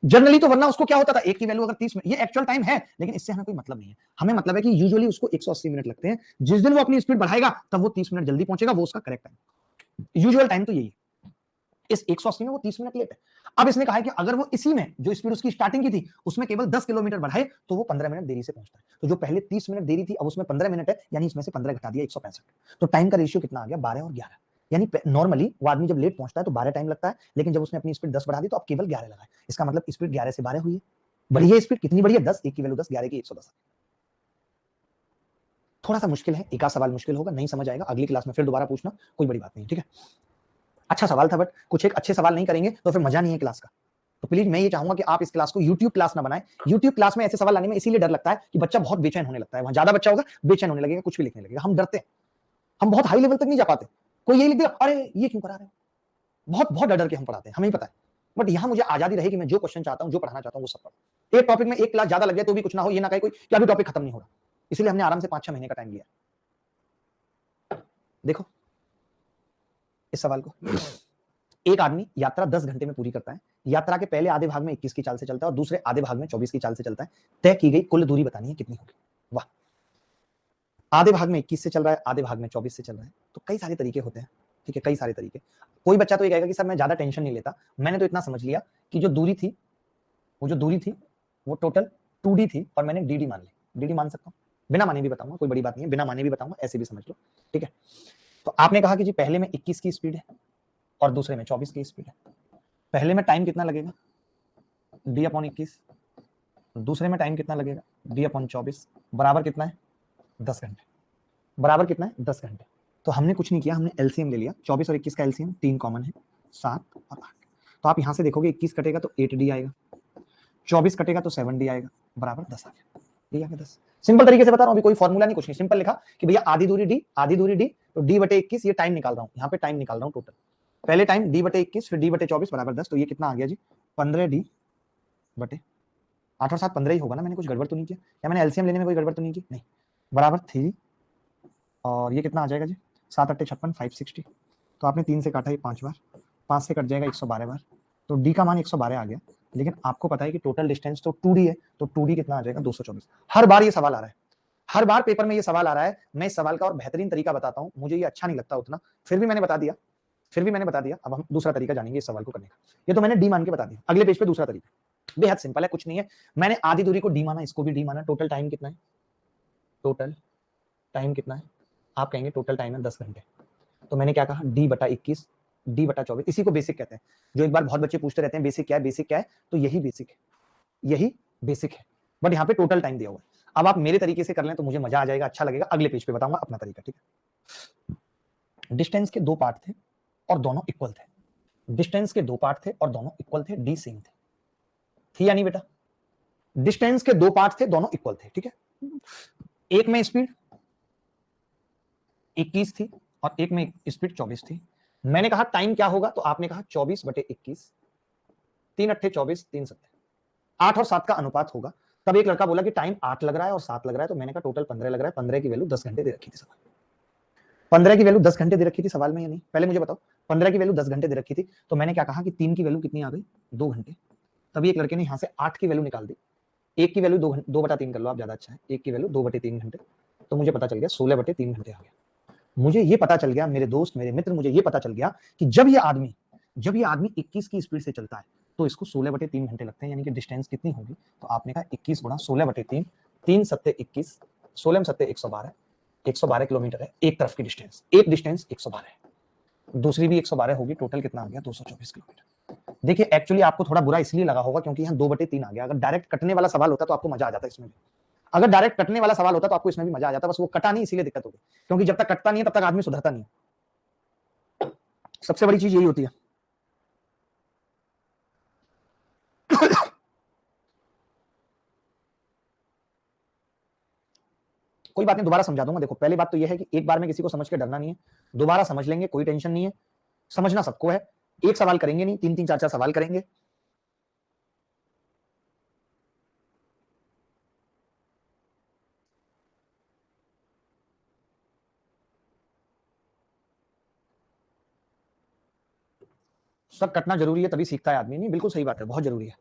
जनरली तो वरना उसको क्या होता था, एक की वैल्यू अगर 30 मिनट, ये एक्चुअल टाइम है, लेकिन इससे हमें कोई मतलब नहीं है। हमें मतलब है कि यूजुअली उसको 180 मिनट लगते हैं। जिस दिन वो अपनी स्पीड बढ़ाएगा तब वो 30 मिनट जल्दी पहुंचेगा, वो उसका करेक्ट टाइम, यूजुअल टाइम तो यही है। इस 180 में वो 30 मिनट लेट है। अब इसने कहा है कि अगर वो इसी में जो स्पीड उसकी स्टार्टिंग की थी उसमें केवल 10 किलोमीटर बढ़ाए तो वो 15 मिनट देरी से पहुंचता है। तो जो पहले 30 मिनट देरी थी अब उसमें 15 मिनट है, यानी इसमें से 15 घटा दिया, 165। तो टाइम का रेशियो कितना आ गया, 12 और 11। यानी नॉर्मली वो आदमी जब लेट पहुंचता है तो 12 टाइम लगता है, लेकिन जब उसने अपनी स्पीड 10 बढ़ा दी तो अब केवल 11 लगा है। इसका मतलब स्पीड 11 से 12 हुई है। बढ़ी है स्पीड, कितनी बढ़ी है, 10, एक की वैल्यू 10, 11 की 110। थोड़ा सा मुश्किल है, एक आध सवाल मुश्किल होगा, नहीं समझ आएगा, अगली क्लास में फिर दोबारा पूछना, कोई बड़ी बात नहीं, ठीक है। अच्छा सवाल था, बट कुछ एक अच्छे सवाल नहीं करेंगे तो फिर मजा नहीं है क्लास का। तो प्लीज मैं ये चाहूंगा कि आप इस क्लास को YouTube क्लास ना बनाएं। YouTube क्लास में ऐसे सवाल लाने में इसीलिए डर लगता है कि बच्चा बहुत बेचैन होने लगता है, वहां ज्यादा बच्चा होगा बेचैन होने लगेगा, कुछ भी लिखने लगेगा, हम डरते हैं, हम बहुत हाई लेवल तक नहीं जा पाते। कोई यही लिख दिया, अरे ये क्यों करा रहे हो, बहुत बहुत डर के हम पढ़ाते हैं, हमें ही पता है। बट यहां मुझे आजादी रही कि मैं जो क्वेश्चन चाहता हूं, जो पढ़ाना चाहता हूं वो सब पढ़ा। एक टॉपिक में एक क्लास ज्यादा लग जाए तो भी कुछ ना हो, ये ना कहे कोई कि अभी टॉपिक खत्म नहीं हो रहा। इसलिए हमने आराम से 5-6 महीने का टाइम लिया। देखो इस सवाल को, एक आदमी यात्रा 10 घंटे में पूरी करता है। यात्रा के पहले आधे भाग में 21 की चाल से चलता है और दूसरे आधे भाग में 24 की चाल से चलता है। तय की गई कुल दूरी बतानी है कितनी होगी। वाह, आधे भाग में 21 से चल रहा है, आधे भाग में 24 से चल रहा है, तो कई सारे तरीके होते हैं, ठीक है, कई सारे तरीके। कोई बच्चा तो ये कहेगा कि सर मैं ज्यादा टेंशन नहीं लेता, मैंने तो इतना समझ लिया कि जो दूरी थी वो टोटल 2D थी और मैंने DD मान ली। डी मान सकता हूँ, बिना माने भी बताऊंगा, कोई बड़ी बात नहीं है, बिना माने भी बताऊंगा, ऐसे भी समझ लो, ठीक है। तो आपने कहा कि जी पहले में 21 की स्पीड है और दूसरे में 24 की स्पीड है। पहले में टाइम कितना लगेगा, d/21, दूसरे में टाइम कितना लगेगा, d/24, बराबर कितना है, 10 घंटे। बराबर कितना है, 10 घंटे। तो हमने कुछ नहीं किया, हमने एलसीएम ले लिया, 24 और 21 का एलसीएम 3 कॉमन है, 7 और 8। तो आप यहां से देखोगे 21 कटेगा तो 8d आएगा, 24 कटेगा तो 7d आएगा, बराबर 10 आ गया। डी आ गया 10। सिंपल तरीके से बता रहा हूं, अभी कोई फॉर्मूला नहीं, कुछ नहीं, सिंपल लिखा कि भैया आधी दूरी डी, आधी दूरी डी, तो d/21, ये टाइम निकाल रहा हूं, यहाँ पे टाइम निकाल रहा हूं टोटल। पहले टाइम d/21 फिर d/24 बराबर 10, तो ये कितना आ गया जी, 15d/8 और 7 15 ही होगा ना, मैंने कुछ गड़बड़ तो नहीं किया, या मैंने एलसीएम लेने में कोई गड़बड़ तो नहीं की, नहीं, बराबर 3, और ये कितना आ जाएगा जी, 7 8 56 560। तो आपने 3 से काटा ये 5 बार, 5 से कट जाएगा 112 बार, तो डी का मान 112 आ गया। लेकिन आपको पता है कि टोटल डिस्टेंस तो 2d है, तो 2d कितना आ जाएगा, 224। हर बार ये सवाल आ रहा है, हर बार पेपर में ये सवाल आ रहा है। मैं इस सवाल का और बेहतरीन तरीका बताता हूं, मुझे ये अच्छा नहीं लगता उतना, फिर भी मैंने बता दिया, अब हम दूसरा तरीका जानेंगे इस सवाल को करने का। ये तो मैंने डी मान के बता दिया। अगले पेज पे दूसरा तरीका बेहद सिंपल है, कुछ नहीं है, मैंने आधी दूरी को डी माना, इसको भी डी माना। टोटल टाइम कितना है, टोटल टाइम कितना है, आप कहेंगे टोटल टाइम है 10 घंटे। तो मैंने क्या कहा, d/21, d/24, इसी को बेसिक कहते हैं। जो एक बार बहुत बच्चे पूछते रहते हैं बेसिक क्या है, बेसिक क्या है, तो यही बेसिक है, यही बेसिक है, बट यहाँ पे टोटल टाइम दिया हुआ है। अब आप मेरे तरीके से कर लें तो मुझे मजा आ जाएगा, अच्छा लगेगा। अगले पेज पे बताऊंगा अपना तरीका, ठीक है। डिस्टेंस के 2 पार्ट थे और दोनों इक्वल थे, डिस्टेंस के 2 पार्ट थे और दोनों इक्वल थे, डी सेम थे, थी या नहीं बेटा, डिस्टेंस के 2 पार्ट थे, दोनों इक्वल थे, ठीक है। एक में स्पीड 21 थी और एक में स्पीड 24 थी। मैंने कहा टाइम क्या होगा, तो आपने कहा 24/21, 3 8 24, 3 7 8 और 7 का अनुपात होगा। तब एक लड़का बोला कि टाइम 8 लग रहा है और 7 लग रहा है, तो मैंने कहा टोटल 15 लग रहा है। 15 की वैल्यू 10 घंटे दे रखी थी सवाल, 15 की वैल्यू 10 घंटे दे रखी थी सवाल में या नहीं, पहले मुझे बताओ। 15 की वैल्यू 10 घंटे दे रखी थी, तो मैंने क्या कहा कि 3 की वैल्यू कितनी आ गई, 2 घंटे। तभी एक लड़के ने यहां से 8 की वैल्यू निकाल दी, एक की वैल्यू 2/3 कर लो आप, ज्यादा अच्छा है, एक की वैल्यू 2/3 घंटे, तो मुझे पता चल गया 16/3 घंटे आ गया। मुझे ये पता चल गया, मेरे दोस्त मेरे मित्र, मुझे ये पता चल गया कि जब ये आदमी 21 की स्पीड से चलता है तो इसको 16/3 घंटे लगते हैं, यानी कि डिस्टेंस कितनी होगी, तो आपने कहा 21 गुणा 16/3, 3 7 21, 16 7 112, 112 किलोमीटर है एक तरफ की डिस्टेंस, एक डिस्टेंस 112 है, दूसरी भी 112 होगी, टोटल कितना आ गया, 224 किलोमीटर। देखिए एक्चुअली आपको थोड़ा बुरा इसलिए लगा होगा क्योंकि यहाँ 2/3 आ गया। अगर डायरेक्ट कटने वाला सवाल होता तो आपको मजा आ जाता इसमें भी, अगर डायरेक्ट कटने वाला सवाल होता तो आपको इसमें भी मजा आ जाता, बस वो कटा नहीं इसीलिए दिक्कत होगी, क्योंकि जब तक कटता नहीं है तब तक आदमी सुधरता नहीं है, सबसे बड़ी चीज यही होती है। कोई बात नहीं, दोबारा समझा दूंगा। देखो पहली बात तो यह है कि एक बार में किसी को समझ के डरना नहीं है, दोबारा समझ लेंगे, कोई टेंशन नहीं है, समझना सबको है। एक सवाल करेंगे नहीं, 3 3 4 4 सवाल करेंगे। सब कटना जरूरी है तभी सीखता है आदमी, नहीं बिल्कुल सही बात है, बहुत जरूरी है।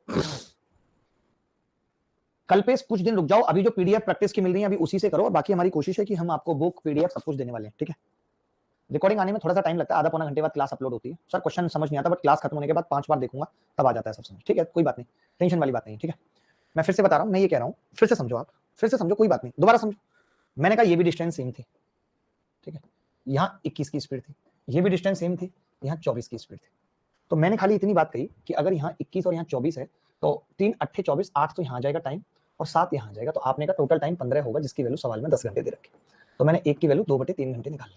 कल पे कुछ दिन रुक जाओ, अभी जो पीडीएफ प्रैक्टिस की मिल रही है अभी उसी से करो, और बाकी हमारी कोशिश है कि हम आपको बुक पीडीएफ सब कुछ देने वाले हैं, ठीक है। रिकॉर्डिंग आने में थोड़ा सा टाइम लगता है, आधा पौना घंटे बाद क्लास अपलोड होती है। सर क्वेश्चन समझ नहीं आता, बट क्लास खत्म होने के बाद 5 बार देखूंगा तब आ जाता है सब समझ, ठीक है, कोई बात नहीं, टेंशन वाली बात नहीं, ठीक है। मैं फिर से बता रहा हूँ, मैं ये कह रहा हूँ, फिर से समझो, आप फिर से समझो, कोई बात नहीं, दोबारा समझो। मैंने कहा ये भी डिस्टेंस सेम थी, ठीक है, यहाँ 21 की स्पीड थी, ये भी डिस्टेंस सेम थी, यहाँ 24 की स्पीड थी। तो मैंने खाली इतनी बात कही कि अगर यहाँ 21 और यहाँ 24 है तो 3 8 24, 8 तो यहाँ आ जाएगा टाइम और 7 यहाँ आ जाएगा, तो आपने कहा टोटल टाइम 15 होगा, जिसकी वैल्यू सवाल में 10 घंटे दे रखी। तो मैंने एक की वैल्यू 2/3 घंटे निकाल ली।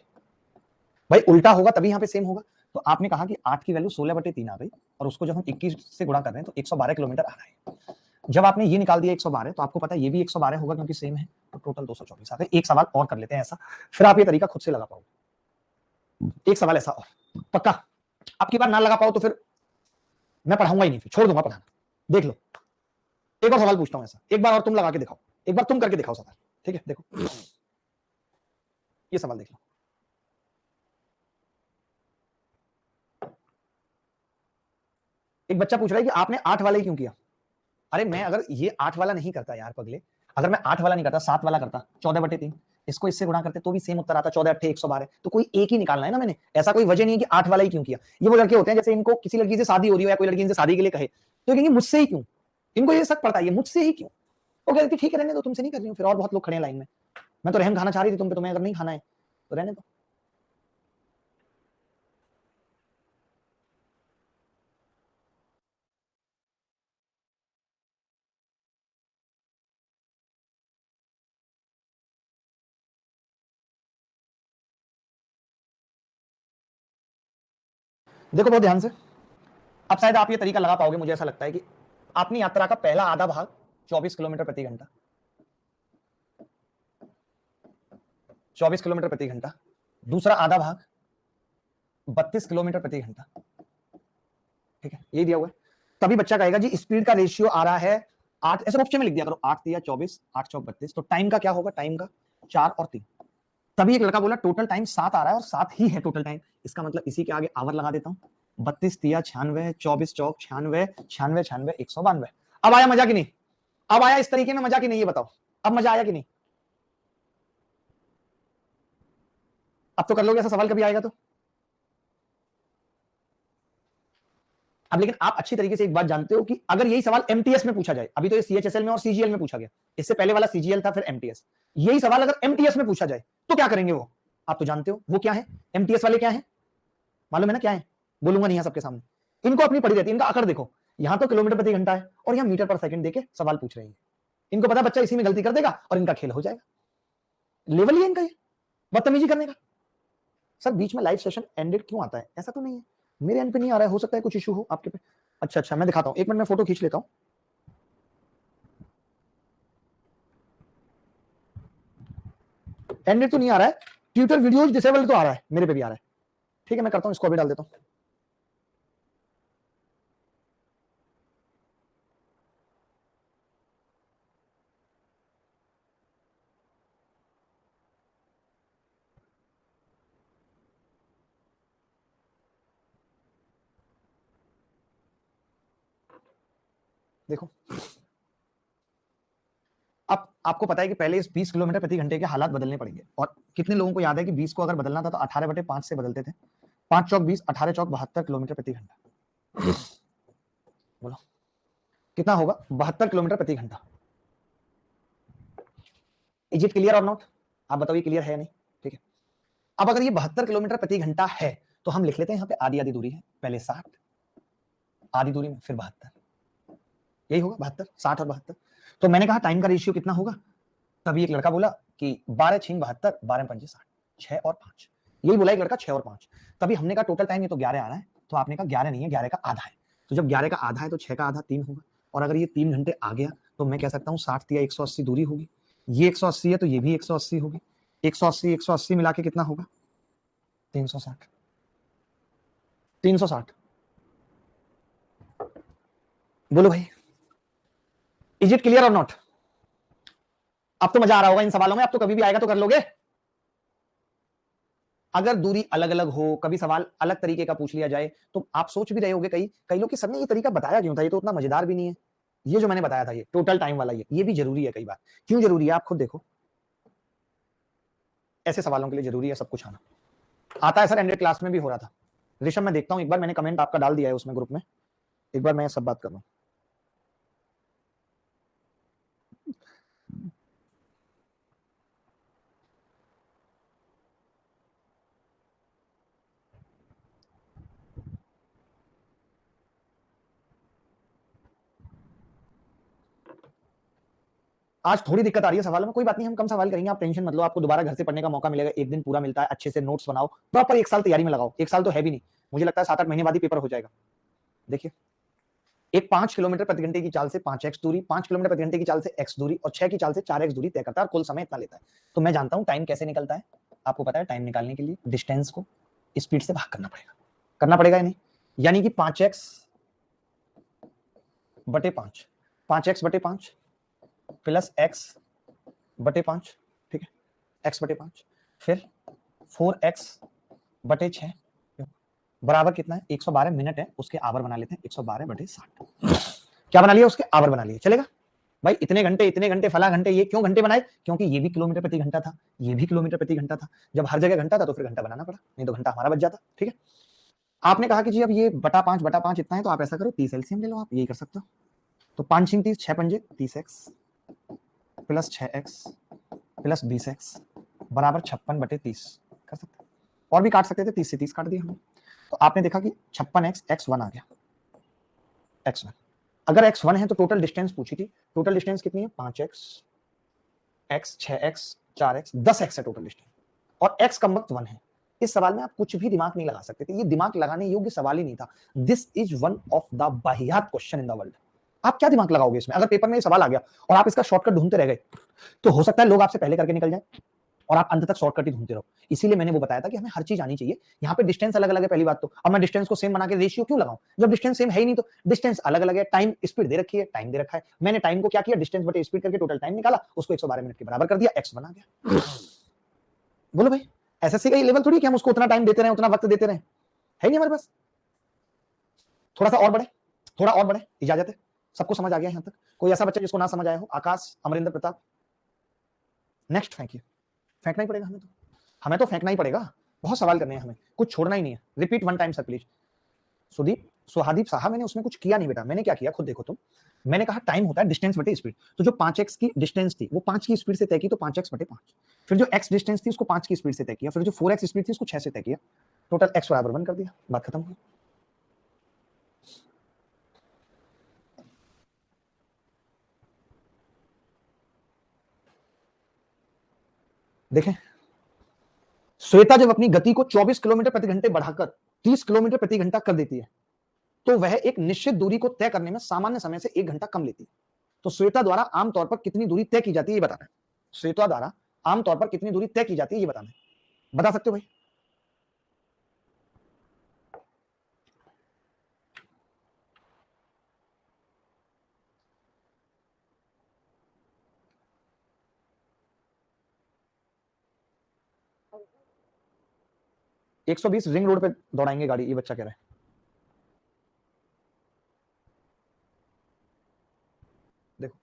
भाई उल्टा होगा तभी यहाँ पे सेम होगा, तो आपने कहा कि 8 की वैल्यू 16/3 आ गई और उसको जब हम 21 से गुणा कर रहे हैं तो 112 किलोमीटर आ रहा है। जब आपने ये निकाल दिया 112, तो आपको पता है ये भी 112 होगा क्योंकि सेम है, तो टोटल 224 आ गए। एक सवाल और कर लेते हैं ऐसा, फिर आप ये तरीका खुद से लगा पाओगे। एक सवाल ऐसा और, पक्का अब की बार ना लगा पाओ तो फिर मैं पढ़ाऊंगा ही नहीं, फिर छोड़ दूंगा पढ़ाना। देख लो, एक और सवाल पूछता हूं ऐसा, एक बार और तुम लगा के दिखाओ, एक बार तुम करके दिखाओ सवाल, ठीक है। देखो ये सवाल देख लो, एक बच्चा पूछ रहा है कि आपने 8 वाला ही क्यों किया। अरे मैं अगर ये 8 वाला नहीं करता यार पगले, अगर मैं 8 वाला नहीं करता, 7 वाला करता, 14/3, इसको इससे गुणा करते तो भी सेम उत्तर आता, 14 8 112, तो कोई एक ही निकालना है ना मैंने, ऐसा कोई वजह नहीं है कि 8 वाला ही क्यों किया। ये वो लड़के होते हैं जैसे इनको किसी लड़की से शादी हो रही हो या कोई लड़की इनसे शादी के लिए कहे तो कहेंगे मुझसे ही क्यों, इनको ये शक पड़ता है ये मुझसे ही क्यों, वो कह रही थी ठीक है रहने दो, तुमसे नहीं कर रही हूँ, फिर और बहुत लोग खड़े हैं लाइन में, मैं तो रहम खाना चाह रही थी तुम पे, तुम्हें अगर नहीं खाना है तो रहने दो। देखो बहुत ध्यान से, अब शायद आप ये तरीका लगा पाओगे, मुझे ऐसा लगता है कि अपनी यात्रा का पहला आधा भाग 24 किलोमीटर प्रति घंटा, 24 किलोमीटर प्रति घंटा, दूसरा आधा भाग 32 किलोमीटर प्रति घंटा, ठीक है, यही दिया हुआ है। तभी बच्चा कहेगा जी स्पीड का रेशियो आ रहा है 8, ऐसे ऑप्शन में लिख दिया करो, 8 दिया 24, 8 चौक 32, तो टाइम का क्या होगा, टाइम का 4 और 3। तभी एक लड़का बोला टोटल टाइम 7 आ रहा है और 7 ही है टोटल टाइम, इसका मतलब इसी के आगे आवर लगा देता हूं, 32 दिया 96, 24 चौक 96, 96 96 192। अब आया मजा कि नहीं, अब आया इस तरीके में मजा कि नहीं, ये बताओ अब मजा आया कि नहीं, अब तो कर लोगे ऐसा सवाल कभी आएगा तो। अब लेकिन आप अच्छी तरीके से एक बात जानते हो कि अगर यही सवाल एमटीएस में पूछा जाए, अभी तो ये सीएचएसएल में और सीजीएल में पूछा गया, इससे पहले वाला सीजीएल था फिर एमटीएस, यही सवाल अगर एमटीएस में पूछा जाए तो क्या करेंगे वो, आप तो जानते हो वो क्या है, एमटीएस वाले क्या है मालूम है ना क्या है, बोलूंगा नहीं है सबके सामने, इनको अपनी पड़ी रहती है, इनका अकड़ देखो, यहां तो किलोमीटर प्रति घंटा है और यहां मीटर पर सेकंड देके सवाल पूछ रहे हैं, इनको पता बच्चा इसी में गलती कर देगा और इनका खेल हो जाएगा, लेवल ही इनका ये बदतमीजी करने का। सर बीच में लाइव सेशन एंडेड क्यों आता है, ऐसा तो नहीं है, मेरे एंड पे नहीं आ रहा है, हो सकता है कुछ इशू हो आपके पे। अच्छा अच्छा मैं दिखाता हूं, एक मिनट में फोटो खींच लेता हूं, एंडेड तो नहीं आ रहा है, ट्विटर वीडियोज डिसेबल तो आ रहा है, मेरे पे भी आ रहा है, ठीक है मैं करता हूं, इसको अभी डाल देता हूं। देखो अब आपको पता है कि पहले इस 20 किलोमीटर प्रति घंटे के हालात बदलने पड़ेंगे, और कितने लोगों को याद है कि 20 को अगर बदलना था तो 18/5 से बदलते थे, 5 चौक 20, 18 चौक 72 किलोमीटर प्रति घंटा, बोलो कितना होगा, 72 किलोमीटर प्रति घंटा। इज इट क्लियर और नॉट, आप बताओ ये क्लियर है या नहीं, ठीक है। अब अगर ये 72 किलोमीटर प्रति घंटा है तो हम लिख लेते हैं यहाँ पे आधी आधी दूरी है, पहले 60, आधी दूरी में फिर 72, यही होगा 72, 60 और 72। तो मैंने कहा टाइम का रेशियो कितना होगा, तभी एक लड़का बोला कि 12 6 72, 12 5 60, 6 और 5, यही बोला एक लड़का 6 और 5। तभी हमने कहा टोटल टाइम ये तो 11 आ रहा है, तो आपने कहा 11 नहीं है, 11 का आधा है, तो जब 11 का आधा है तो 6 का आधा 3 होगा, और अगर ये 3 घंटे आ गया तो मैं कह सकता हूँ 60 दिया 180 दूरी होगी, ये 180 है तो ये भी 180 होगी, 180 180 मिला के कितना होगा, 360, 360, बोलो भाई इज इट क्लियर और नॉट। अब तो मजा आ रहा होगा इन सवालों में, अब तो कभी भी आएगा तो कर लोगे, अगर दूरी अलग अलग हो, कभी सवाल अलग तरीके का पूछ लिया जाए तो आप सोच भी रहे होगे, कई कई लोग कि सर ने ये तरीका बताया क्यों था, ये तो उतना मजेदार भी नहीं है, ये जो मैंने बताया था ये टोटल टाइम वाला ये भी जरूरी है, कई बार क्यों जरूरी है आप खुद देखो, ऐसे सवालों के लिए जरूरी है सब कुछ आना, आता है सर एंड्रॉइड क्लास में भी हो रहा था, ऋषभ मैं देखता हूं एक बार, मैंने कमेंट आपका डाल दिया है उसमें ग्रुप में, एक बार मैं सब बात कर रहा हूं। आज थोड़ी दिक्कत आ रही है सवाल में, कोई बात नहीं हम कम सवाल करेंगे, आप टेंशन मत लो, आपको दोबारा घर से पढ़ने का मौका मिलेगा, एक दिन पूरा मिलता है, अच्छे से नोट्स बनाओ, प्रॉपर एक साल तैयारी में लगाओ, एक साल तो है भी नहीं, मुझे लगता है 7-8 महीने बाद ही पेपर हो जाएगा। देखिए एक 5 किलोमीटर प्रति घंटे की चाल से 5x दूरी, 5 किलोमीटर प्रति घंटे की चाल से x दूरी और 6 की चाल से 4x दूरी तय करता है, और कुल समय इतना लेता है। तो मैं जानता हूं टाइम कैसे निकलता है, आपको पता है टाइम निकालने के लिए डिस्टेंस को स्पीड से भाग करना पड़ेगा या नहीं, यानी कि 5x बटे 5, 5x बटे 5 प्लस x बटे 5, ठीक है, x बटे 5 फिर 4x बटे 6 बराबर कितना है, 112 मिनट है, उसके आवर बना लेते हैं 112 बटे 60, क्या बना लिया, उसके आवर बना लिए, चलेगा भाई, इतने घंटे फला घंटे, ये क्यों घंटे बनाए, क्योंकि ये भी किलोमीटर प्रति घंटा था, ये भी किलोमीटर प्रति घंटा था, जब हर जगह घंटा था तो फिर घंटा बनाना पड़ा, नहीं तो घंटा हमारा बच जाता, ठीक है। आपने कहा कि जी अब ये बटा पांच इतना है, तो आप ऐसा करो 30 एलसीएम ले लो, आप यही कर सकते हो, तो 5 6 30 6 पंजे 30x plus 6x plus 20x बराबर 56/30 कर सकते हैं, और भी काट सकते थे, 30 से 30 काट दिया हमने। तो आपने देखा कि 56x x1 आ गया, x1। अगर x1 है तो टोटल डिस्टेंस पूछी थी, टोटल डिस्टेंस कितनी है 5x, x 6x 4x 10x है टोटल डिस्टेंस, और x कम वक्त 1 है। इस सवाल में आप कुछ भी दिमाग नहीं लगा सकते थे, ये दिमाग लगाने योग्य सवाल ही नहीं था। This is one of the वाहियात क्वेश्चन इन द वर्ल्ड। आप क्या दिमाग लगाओगे इसमें? अगर पेपर में ये सवाल आ गया और आप इसका शॉर्टकट ढूंढते रह गए तो हो सकता है लोग आपसे पहले करके निकल जाए और आप अंत तक शॉर्टकट ही ढूंढते रहो। इसीलिए मैंने वो बताया था कि हमें हर चीज आनी चाहिए। यहाँ पे डिस्टेंस अलग अलग है पहली बात तो, अब मैं डिस्टेंस को सेम बना के रेशियो क्यों लगाऊं जब डिस्टेंस सेम है ही नहीं? तो डिस्टेंस अलग अलग है, टाइम स्पीड दे रखी है, टाइम दे रखा है, मैंने टाइम को क्या किया डिस्टेंस बटे स्पीड करके टोटल टाइम निकाला, उसको 112 मिनट के बराबर कर दिया, x बना गया। बोलो भाई, एसएससी का ये लेवल थोड़ी कि हम उसको उतना टाइम देते रहे, उतना वक्त देते रहे, है नहीं हमारे पास। थोड़ा सा और बढ़े, थोड़ा और बढ़े, इजाजत है। सबको समझ आ गया यहां तक? कोई ऐसा बच्चा जिसको ना समझ आया हो? आकाश, अमरिंदर प्रताप, नेक्स्ट फेंकिए। फेंकना ही पड़ेगा हमें तो, हमें तो फेंकना ही पड़ेगा। बहुत सवाल करने हैं हमें, कुछ छोड़ना ही नहीं है। Repeat 1 time sir please. Sudeep, Suhadeep साहब, मैंने उसमें कुछ किया नहीं बेटा। मैंने क्या किया खुद देखो तुम। मैंने कहा टाइम होता है डिस्टेंस बटे स्पीड, तो जो 5x की डिस्टेंस थी वो 5 की स्पीड से तय की, तो 5x बटे 5। फिर जो x डिस्टेंस थी उसको 5 की स्पीड से तय किया, फिर जो 4x स्पीड थी उसको 6 से तय किया, टोटल x बराबर 1 कर दिया, बात खत्म हुई। देखें, श्वेता जब अपनी गति को 24 किलोमीटर प्रति घंटे बढ़ाकर 30 किलोमीटर प्रति घंटा कर देती है तो वह एक निश्चित दूरी को तय करने में सामान्य समय से 1 घंटा कम लेती है। तो श्वेता द्वारा आमतौर पर कितनी दूरी तय की जाती है ये बताना है। श्वेता द्वारा आमतौर पर कितनी दूरी तय की जाती है ये बताना है। बता सकते हो भाई? एक 120 रिंग रोड पे दौड़ाएंगे गाड़ी, ये बच्चा कह रहा है। देखो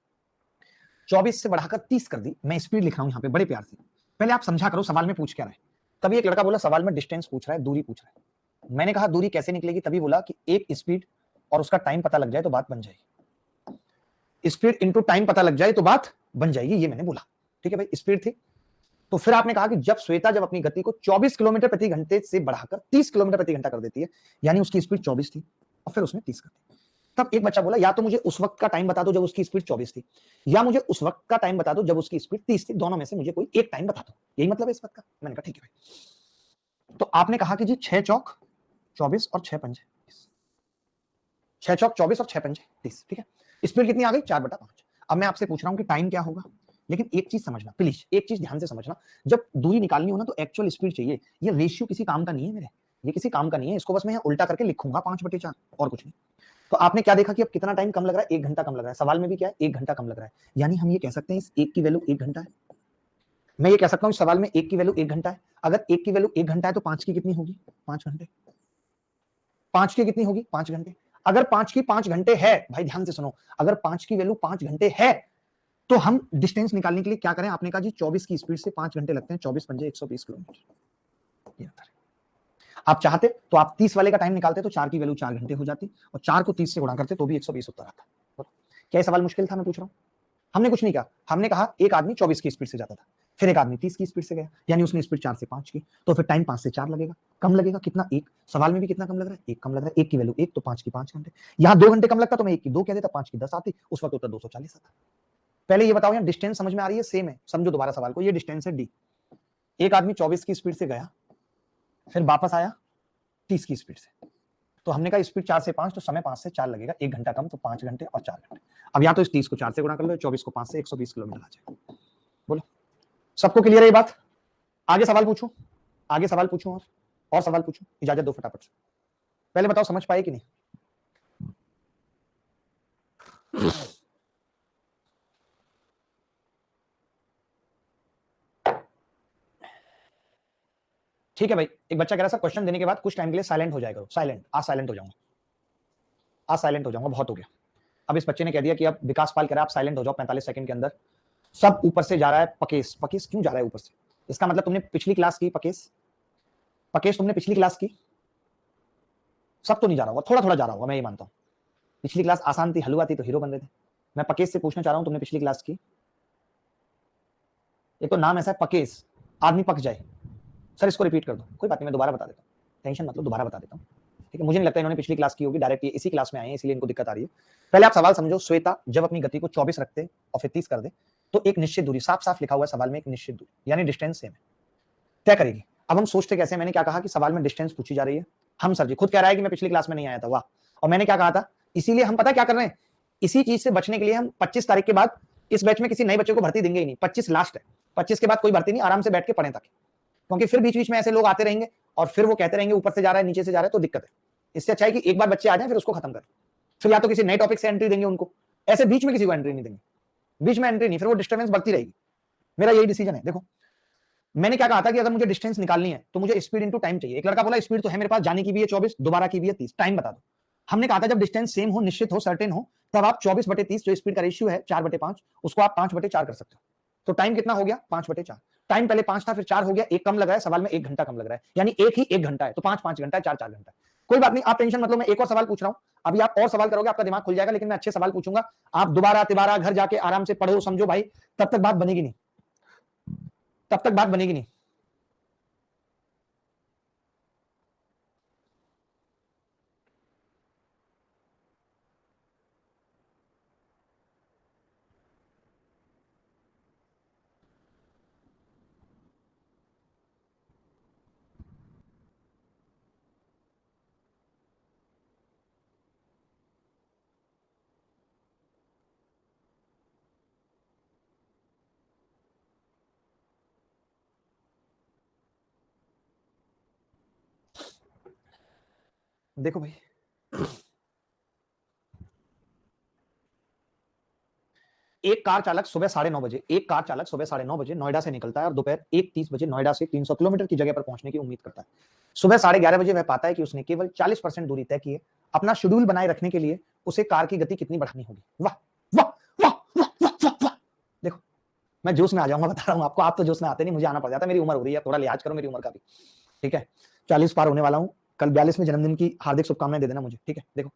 24 से बढ़ाकर 30 कर दी, मैं स्पीड लिख रहा हूं यहां पे बड़े प्यार से। पहले आप समझा करो सवाल में पूछ क्या रहा है। तभी एक लड़का बोला सवाल में डिस्टेंस पूछ रहा है, दूरी पूछ रहा है। मैंने कहा दूरी कैसे निकलेगी? तभी बोला कि एक स्पीड और उसका टाइम पता लग जाए तो बात बन जाएगी। स्पीड इंटू टाइम पता लग जाए तो बात बन जाएगी, ये मैंने बोला। ठीक है भाई, स्पीड थी। तो फिर आपने कहा कि जब श्वेता जब अपनी गति को 24 किलोमीटर प्रति घंटे से बढ़ाकर 30 किलोमीटर प्रति घंटा कर देती है, यानी उसकी स्पीड 24 थी और फिर उसने 30 कर दी। तब एक बच्चा बोला या तो मुझे उस वक्त का टाइम बता दो जब उसकी स्पीड 24 थी, या मुझे उस वक्त का टाइम बता दो जब उसकी स्पीड 30 थी, दोनों में से मुझे कोई एक टाइम बता दो। यही मतलब है इस बात का। मैंने कहा ठीक है भाई। तो आपने कहा कि जी 6 चौक 24 और 6 पंजे 6 चौक 24 और 6 पंजे 30। ठीक है, स्पीड कितनी आ गई? 4/5। अब मैं आपसे पूछ रहा हूं कि टाइम क्या होगा, लेकिन एक चीज समझना प्लीज, एक चीज ध्यान से समझना। जब दूरी निकालनी हो ना तो एक्चुअल स्पीड चाहिए। ये रेशियो किसी काम का नहीं है मेरे, ये किसी काम का नहीं है। इसको बस मैं यहाँ उल्टा करके लिखूंगा 5/4 और कुछ नहीं। तो आपने क्या देखा कि अब कितना टाइम कम लग रहा है? 1 घंटा कम लग रहा है। सवाल में भी क्या है? 1 घंटा कम लग रहा है। यानी हम ये कह सकते हैं इस एक की वैल्यू 1 घंटा है। मैं ये कह सकता हूँ इस सवाल में एक की वैल्यू 1 घंटा है। अगर एक की वैल्यू 1 घंटा है तो 5 की कितनी होगी? 5 घंटे। 5 की कितनी होगी? 5 घंटे। अगर 5 की 5 घंटे है, भाई ध्यान से सुनो, अगर 5 की वैल्यू 5 घंटे है तो हम डिस्टेंस निकालने के लिए क्या करें? आपने कहा जी 24 की स्पीड से 5 घंटे लगते हैं, 24 पंजे 120 किलोमीटर। ये आप चाहते तो आप 30 वाले का टाइम निकालते तो 4 की वैल्यू 4 घंटे हो जाती, और 4 को 30 से गुणा करते तो भी 120 उत्तर आता। क्या ये सवाल मुश्किल था? मैं पूछ रहा हूं। हमने कुछ नहीं कहा, हमने कहा एक आदमी 24 की स्पीड से जाता था, फिर एक आदमी 30 की स्पीड से गया, यानी उसने स्पीड 4 से 5 की, तो फिर टाइम 5 से 4 लगेगा। कम लगेगा कितना? 1। सवाल में भी कितना कम लग रहा है? 1 कम लग रहा है। 1 की वैल्यू 1 तो 5 की 5 घंटे। यहां 2 घंटे कम लगता तो मैं 1 की 2 कह देता, 5 की 10 आती, उस वक्त उत्तर 240 आता। पहले ये बताओ यहाँ डिस्टेंस समझ में आ रही है? सेम है, समझो दोबारा सवाल को। ये डिस्टेंस है डी, एक आदमी 24 की स्पीड से गया, फिर वापस आया 30 की स्पीड से, तो हमने कहा स्पीड 4 से 5 तो समय 5 से 4 लगेगा, 1 घंटा कम तो 5 घंटे और 4 घंटे। अब या तो इस 30 को 4 से गुणा कर लो, 24 को 5 से, 120 किलोमीटर आ जाएगा। बोलो सबको क्लियर है ये बात? आगे सवाल पूछूं? आगे सवाल पूछूं और सवाल पूछूं? इजाजत दो फटाफट से। पहले बताओ समझ पाए कि नहीं? ठीक है भाई, एक बच्चा कह रहा है सर क्वेश्चन देने के बाद कुछ टाइम के लिए साइलेंट हो जाएगा। साइलेंट, आज साइलेंट हो जाऊंगा, आज साइलेंट हो जाऊंगा, बहुत हो गया। अब इस बच्चे ने कह दिया कि अब विकास पाल कह रहा है आप साइलेंट हो जाओ 45 सेकंड के अंदर। सब ऊपर से जा रहा है पकेश। पकेश क्यों जा रहा है ऊपर से? इसका मतलब तुमने पिछली क्लास की पकेश, पकेश तुमने पिछली क्लास की? सब तो नहीं जा रहा होगा, थोड़ा थोड़ा जा रहा होगा, मैं ये मानता हूं। पिछली क्लास आसान थी, हलवा थी तो हीरो बन रहे थे। मैं पकेश से पूछना चाह रहा हूं तुमने पिछली क्लास की? ये तो नाम ऐसा है पकेस, आदमी पक जाए। सर इसको रिपीट कर दो, कोई बात नहीं, मैं दोबारा बता देता हूँ, टेंशन मतलब दोबारा बता देता हूँ, ठीक है। मुझे नहीं लगता इन्होंने पिछली क्लास की होगी, डायरेक्ट इसी क्लास में आए हैं, इसलिए इनको दिक्कत आ रही है। पहले आप सवाल समझो, श्वेता जब अपनी गति को 24 रखते और फिर 30 कर दे तो एक निश्चित दूरी, साफ साफ लिखा हुआ है सवाल में, एक निश्चित दूरी यानी डिस्टेंस सेम है, तय करेगी। अब हम सोचते कैसे, मैंने क्या कहा कि सवाल में डिस्टेंस पूछी जा रही है, हम सर जी खुद कह रहा है कि मैं पिछली क्लास में नहीं आया था, वाह। और मैंने क्या कहा था, इसीलिए हम पता क्या कर रहे हैं, इसी चीज से बचने के लिए हम 25 तारीख के बाद इस बैच में किसी नए बच्चे को भर्ती देंगे ही नहीं, 25 लास्ट है, 25 के बाद कोई भर्ती नहीं, आराम से बैठ के पढ़ें ताकि, क्योंकि फिर बीच बीच में ऐसे लोग आते रहेंगे और फिर वो कहते रहेंगे ऊपर से जा रहा है नीचे से जा रहा है, तो दिक्कत है। इससे अच्छा है कि एक बार बच्चे आ जाए फिर उसको खत्म करें, फिर या तो किसी नए टॉपिक से एंट्री देंगे उनको, ऐसे बीच में किसी को एंट्री नहीं देंगे, बीच में एंट्री नहीं, फिर वो डिस्टर्बेंस बढ़ती रहेगी। मेरा यही डिसीजन है। देखो मैंने क्या कहा था कि अगर मुझे डिस्टेंस निकालनी है तो मुझे स्पीड इनटू टाइम चाहिए। एक लड़का बोला स्पीड तो है मेरे पास, जाने की भी है 24, दोबारा की भी है 30, टाइम बता दो। हमने कहा था जब डिस्टेंस सेम हो, निश्चित हो, सर्टेन हो, तब आप 24/30 जो स्पीड का रेशियो है 4/5, उसको आप 5/4 कर सकते हो। तो टाइम कितना हो गया, 5/4। टाइम पहले 5 था, फिर 4 हो गया, एक कम लग रहा है सवाल में, 1 घंटा कम लग रहा है, यानी एक ही 1 घंटा है, तो 5 घंटा है, 4 घंटा है। कोई बात नहीं, आप टेंशन मतलब, मैं एक और सवाल पूछ रहा हूं, अभी आप और सवाल करोगे आपका दिमाग खुल जाएगा, लेकिन मैं अच्छे सवाल पूछूंगा, आप दोबारा तिबारा घर जाके आराम से पढ़ो समझो भाई, तब तक बात बनेगी नहीं, तब तक बात बनेगी नहीं। देखो भाई, एक कार चालक सुबह 9:30 बजे, एक कार चालक सुबह 9:30 बजे नोएडा से निकलता है और दोपहर 1:30 बजे नोएडा से 300 किलोमीटर की जगह पर पहुंचने की उम्मीद करता है। सुबह 11:30 बजे वह पाता है कि उसने केवल 40% दूरी तय की है। अपना शेड्यूल बनाए रखने के लिए उसे कार की गति कितनी बढ़ानी होगी। वाह वाह वाह वाह वाह वाह वाह। देखो मैं जोश में आ जाऊंगा, बता रहा हूं आपको, आप तो जोश में आते नहीं, मुझे आना पड़ जाता है, मेरी उम्र हो रही है, थोड़ा लिहाज करो मेरी उम्र का भी, ठीक है। 40 पार होने वाला हूं, कल 42वें जन्मदिन की हार्दिक शुभकामनाएं दे देना मुझे, ठीक है। देखो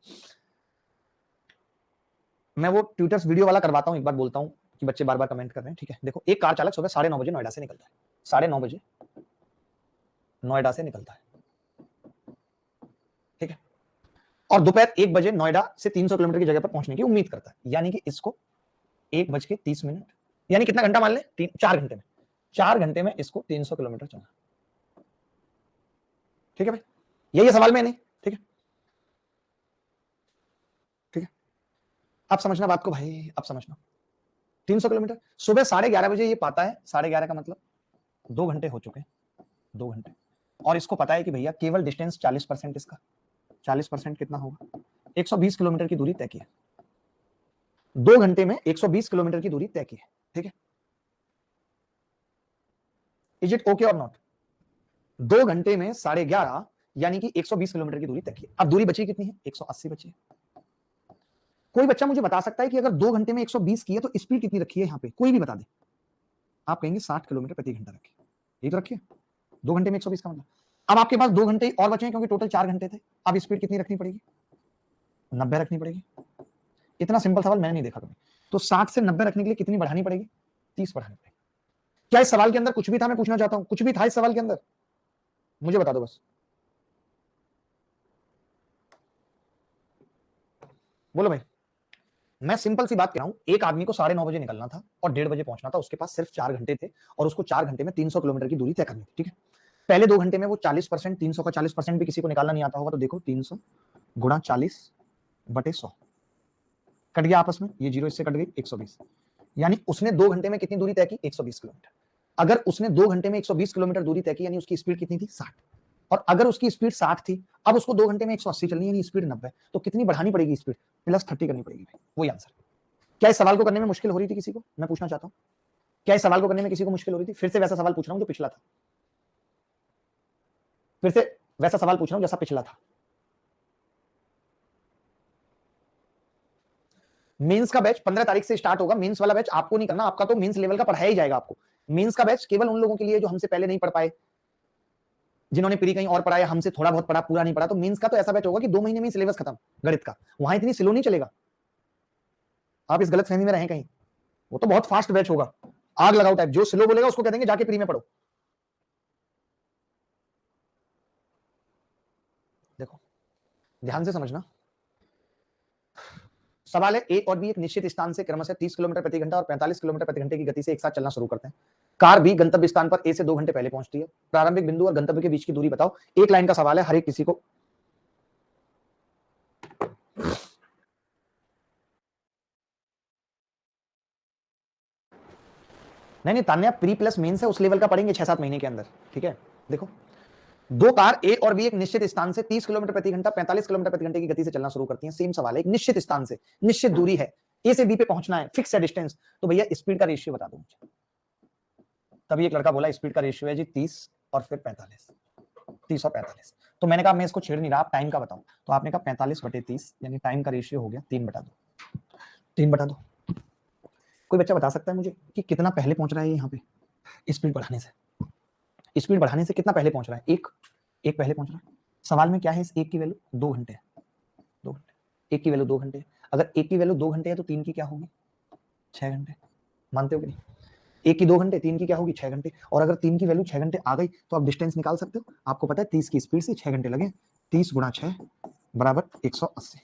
मैं वो ट्विटर्स वीडियो वाला करवाता हूं, एक बार बोलता हूं कि बच्चे बार बार कमेंट कर रहे हैं, ठीक है। देखो एक कार चालक सुबह 9:30 बजे नोएडा से निकलता है, 9:30 बजे नोएडा से निकलता है, ठीक है, और दोपहर 1 बजे नोएडा से 300 किलोमीटर की जगह पर पहुंचने की उम्मीद करता है, यानी कि इसको 1:30 यानी कितना घंटा मान ले, 4 घंटे में, 4 घंटे में इसको 300 किलोमीटर चलना, ठीक है भाई, यही सवाल में नहीं, ठीक है, ठीक है। आप समझना बात को भाई, आप समझना, 300 किलोमीटर सुबह 11:30 बजे ये पाता है, 11:30 का मतलब 2 घंटे हो चुके हैं, 2 घंटे, और इसको पता है कि भैया केवल डिस्टेंस 40% इसका, 40% कितना होगा, 120 किलोमीटर की दूरी तय की है, 2 घंटे में 120 किलोमीटर की दूरी तय की है, ठीक है। इज इट ओके और नॉट। 2 घंटे में 11:30 यानी कि 120 किलोमीटर की दूरी तय की है। अब दूरी बची कितनी है, 180 बची है। कोई बच्चा मुझे बता सकता है कि अगर 2 घंटे में 120 की है तो स्पीड कितनी रखी है यहाँ पे, कोई भी बता दे। आप कहेंगे 60 किलोमीटर प्रति घंटा रखी, यही तो रखी है, 2 घंटे में 120 का मतलब। अब आपके पास 2 घंटे और बचे हैं क्योंकि टोटल 4 घंटे थे, अब स्पीड कितनी रखनी पड़ेगी, 90 रखनी पड़ेगी। इतना सिंपल सवाल मैंने नहीं देखा कभी। तो 60 से 90 रखने के लिए कितनी बढ़ानी पड़ेगी, 30 बढ़ानी पड़ेगी। क्या इस सवाल के अंदर कुछ भी था, मैं पूछना चाहता हूं, कुछ भी था इस सवाल के अंदर, मुझे बता दो बस, बोलो भाई। मैं सिंपल सी बात कह रहा हूं, एक आदमी को 9:30 बजे निकलना था और 1:30 बजे पहुंचना था, उसके पास सिर्फ 4 घंटे थे और उसको 4 घंटे में 300 किलोमीटर की दूरी तय करनी थी, ठीक है। पहले 2 घंटे में वो 40%, 300 का 40% भी किसी को निकालना नहीं आता होगा, तो देखो 300 गुणा 40/100 कट गया आपस में, ये जीरो इससे कट गई, 120, यानी उसने 2 घंटे में कितनी दूरी तय की, 120 किलोमीटर। अगर उसने 2 घंटे में 120 किलोमीटर दूरी तय की यानी उसकी स्पीड कितनी थी, 60, और अगर उसकी स्पीड 60 थी, अब उसको 2 घंटे में 180 चलनी है, यानी स्पीड 90, तो कितनी बढ़ानी पड़ेगी स्पीड, +30 करनी पड़ेगी भाई, वही आंसर। क्या इस सवाल को करने में मुश्किल हो रही थी किसी को, मैं पूछना चाहता हूं, क्या इस सवाल को करने में किसी को मुश्किल हो रही थी। फिर से वैसा सवाल पूछ रहा हूं जो पिछला था, फिर से वैसा सवाल पूछ रहा हूं जैसा पिछला था। मेंस का बैच 15 तारीख से स्टार्ट होगा, मेंस वाला बैच आपको नहीं करना, आपका तो मेंस लेवल का पढ़ाया ही जाएगा आपको। मेंस का बैच केवल उन लोगों के लिए जो हमसे पहले नहीं पढ़ पाए, जिन्होंने प्री कहीं और पढ़ाया, हमसे थोड़ा बहुत पढ़ा, पूरा नहीं पढ़ा। तो मेंस का तो ऐसा बैच होगा कि 2 महीने में सिलेबस खत्म गणित का, वहां इतनी स्लो नहीं चलेगा, आप इस गलत फहमी में रहें कहीं, वो तो बहुत फास्ट बैच होगा। आग लगाओ टाइप। जो स्लो बोलेगा उसको कह देंगे जाके प्री में पढ़ो। देखो ध्यान से समझना, सवाल है ए और बी एक निश्चित स्थान से क्रमशः 30 किलोमीटर प्रति घंटा और 45 किलोमीटर प्रति घंटे की गति से एक साथ चलना शुरू करते हैं। कार भी गंतव्य स्थान पर ए से 2 घंटे पहले पहुंचती है। प्रारंभिक बिंदु और गंतव्य के बीच की दूरी बताओ। एक लाइन का सवाल है, हर एक किसी को नहीं तान्या, प्री प्लस मेंस है, उस लेवल का पढ़ेंगे 6-7 महीने के अंदर। ठीक है, देखो दो कार ए और बी एक निश्चित स्थान से 30 किलोमीटर प्रति घंटा 45 किलोमीटर प्रति घंटे की गति से चलना शुरू करती हैं। सेम सवाल है, एक निश्चित स्थान से निश्चित दूरी है, ए से बी पे पहुंचना है, फिक्स है डिस्टेंस, तो भैया स्पीड का रेशियो बता दो मुझे। तभी एक लड़का बोला स्पीड का रेशियो है जी 30 और फिर 45, 30 और 45। तो मैंने कहा मैं इसको छेड़ नहीं रहा, आप टाइम का बताओ। तो आपने कहा 45/30, यानी टाइम का रेशियो हो गया 3/2। 3/2। कोई बच्चा बता सकता है मुझे कि कितना पहले पहुंच रहा है यहाँ पे स्पीड बढ़ाने से? स्पीड बढ़ाने से कितना पहले पहुंच रहा है? एक पहले पहुंच रहा है। सवाल में क्या है, इस एक की वैल्यू 2 घंटे है। 2 घंटे, एक की वैल्यू 2 घंटे है। अगर एक की वैल्यू 2 घंटे है तो तीन की क्या होगी? 6 घंटे। मानते हो कि नहीं? एक की 2 घंटे, तीन की क्या होगी? 6 घंटे। और अगर तीन की वैल्यू 6 घंटे आ गई तो आप डिस्टेंस निकाल सकते हो। आपको पता है 30 की स्पीड से 6 घंटे लगे, 30 गुणा 6 बराबर 180।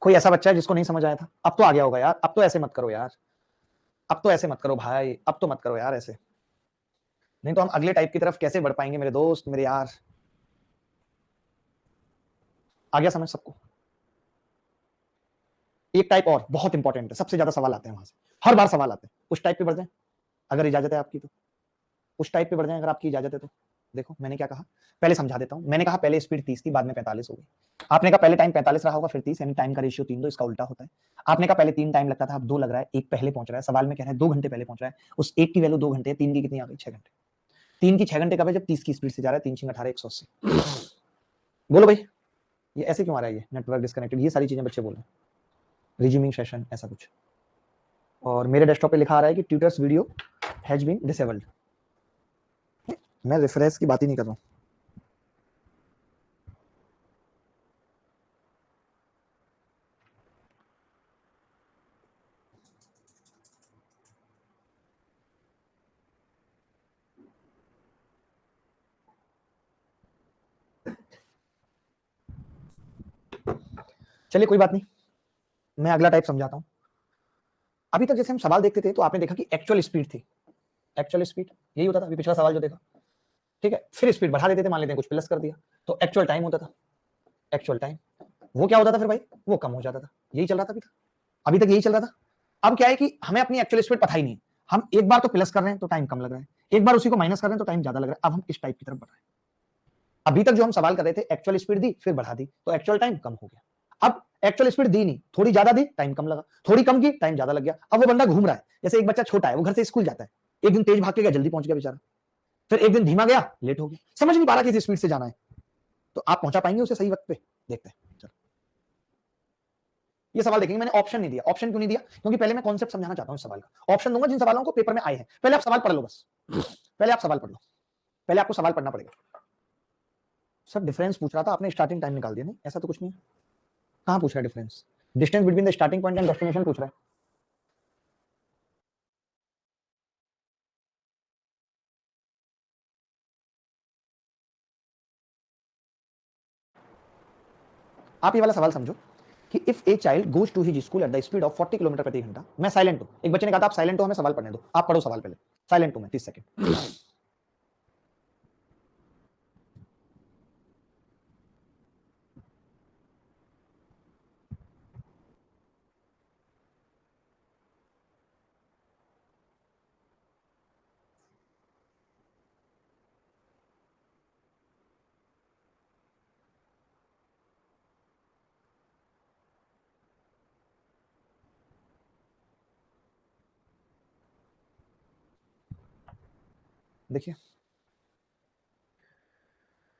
कोई ऐसा बच्चा है जिसको नहीं समझ आया था? अब तो आ गया होगा यार। अब तो ऐसे मत करो यार, अब तो ऐसे मत करो भाई, अब तो मत करो यार ऐसे, नहीं तो हम अगले टाइप की तरफ कैसे बढ़ पाएंगे मेरे दोस्त, मेरे यार। आ गया समझ सबको? एक टाइप और बहुत इंपॉर्टेंट है, सबसे ज्यादा सवाल आते हैं वहां से, हर बार सवाल आते हैं। उस टाइप पे बढ़ जाए अगर इजाजत है आपकी तो, उस टाइप पे बढ़ जाए अगर आपकी इजाजत है तो। देखो मैंने क्या कहा, पहले समझा देता हूं। मैंने कहा पहले स्पीड 30 थी, बाद में 45 हो गई। आपने कहा पहले टाइम 45 रहा होगा फिर 30, यानी टाइम का रेशियो 3:2, इसका उल्टा होता है। आपने कहा पहले 3 टाइम लगता था, अब 2 लग रहा है, एक पहले पहुंच रहा है। सवाल में कह रहा है 2 घंटे पहले पहुंच रहा है। उस एक की वैल्यू 2 घंटे है, 3 की कितनी आ गई? 6 घंटे। 3 की 6 घंटे कब है? जब 30 की स्पीड से जा रहा है। 3 6 18 180। बोलो भाई ये ऐसे क्यों आ रहा है? ये नेटवर्क डिस्कनेक्टेड, ये सारी चीजें बच्चे बोल रहे हैं, रिज्यूमिंग सेशन ऐसा कुछ। और मेरे डेस्कटॉप पे लिखा आ रहा है कि tutors video has been disabled. मैं रिफ्रेश की बात ही नहीं कर रहा हूं। चलिए कोई बात नहीं, मैं अगला टाइप समझाता हूं। अभी तक जैसे हम सवाल देखते थे तो आपने देखा कि एक्चुअल स्पीड थी, एक्चुअल स्पीड यही होता था। अभी पिछला सवाल जो देखा, ठीक है, फिर स्पीड बढ़ा देते थे, मान लेते हैं कुछ प्लस कर दिया तो एक्चुअल टाइम होता था। एक्चुअल टाइम वो क्या होता था फिर भाई? वो कम हो जाता था। यही चल रहा था अभी तक, अभी तक यही चल रहा था। अब क्या है कि हमें अपनी एक्चुअल स्पीड पता ही नहीं, हम एक बार तो प्लस कर रहे हैं तो टाइम कम लग रहा है, एक बार उसी को माइनस कर रहे हैं तो टाइम ज्यादा लग रहा है। अब हम इस टाइप की तरफ बढ़ रहे हैं। अभी तक जो हम सवाल कर रहे थे एक्चुअल स्पीड दी फिर बढ़ा दी तो एक्चुअल टाइम कम हो गया। अब एक्चुअल स्पीड दी नहीं, थोड़ी ज्यादा दी, टाइम कम लगा, थोड़ी कम की, टाइम ज्यादा लग गया। अब वो बंदा घूम रहा है, जैसे एक बच्चा छोटा है, वो घर से स्कूल जाता है, एक दिन तेज भाग के गया, जल्दी पहुंच गया बेचारा, फिर एक दिन धीमा गया, लेट हो गया, समझ नहीं पा रहा किस स्पीड से जाना है। तो आप पहुंचा पाएंगे उसे सही वक्त पे? देखते हैं चलो ये सवाल देखेंगे। मैंने ऑप्शन नहीं दिया। ऑप्शन क्यों नहीं दिया? क्योंकि पहले मैं कॉन्सेप्ट समझाना चाहता हूं इस सवाल का। ऑप्शन दूंगा जिन सवालों को पेपर में आए हैं। पहले आप सवाल पढ़ लो, बस पहले आप सवाल पढ़ लो, पहले आपको सवाल पढ़ना पड़ेगा। सर डिफरेंस पूछ रहा था आपने, स्टार्टिंग टाइम निकाल दिया। नहीं ऐसा तो कुछ नहीं है। कहां पूछ रहा है difference? Distance between the starting point and destination पूछ रहा है। आप ये वाला सवाल समझो कि if a child goes to his school at the speed of 40 kilometre प्रति घंटा। मैं साइलेंट हूं, एक बच्चे ने कहा था आप साइलेंट हो, हमें सवाल पढ़ने दो। आप पढ़ो सवाल पहले, साइलेंट हूं मैं 30 सेकंड। देखिए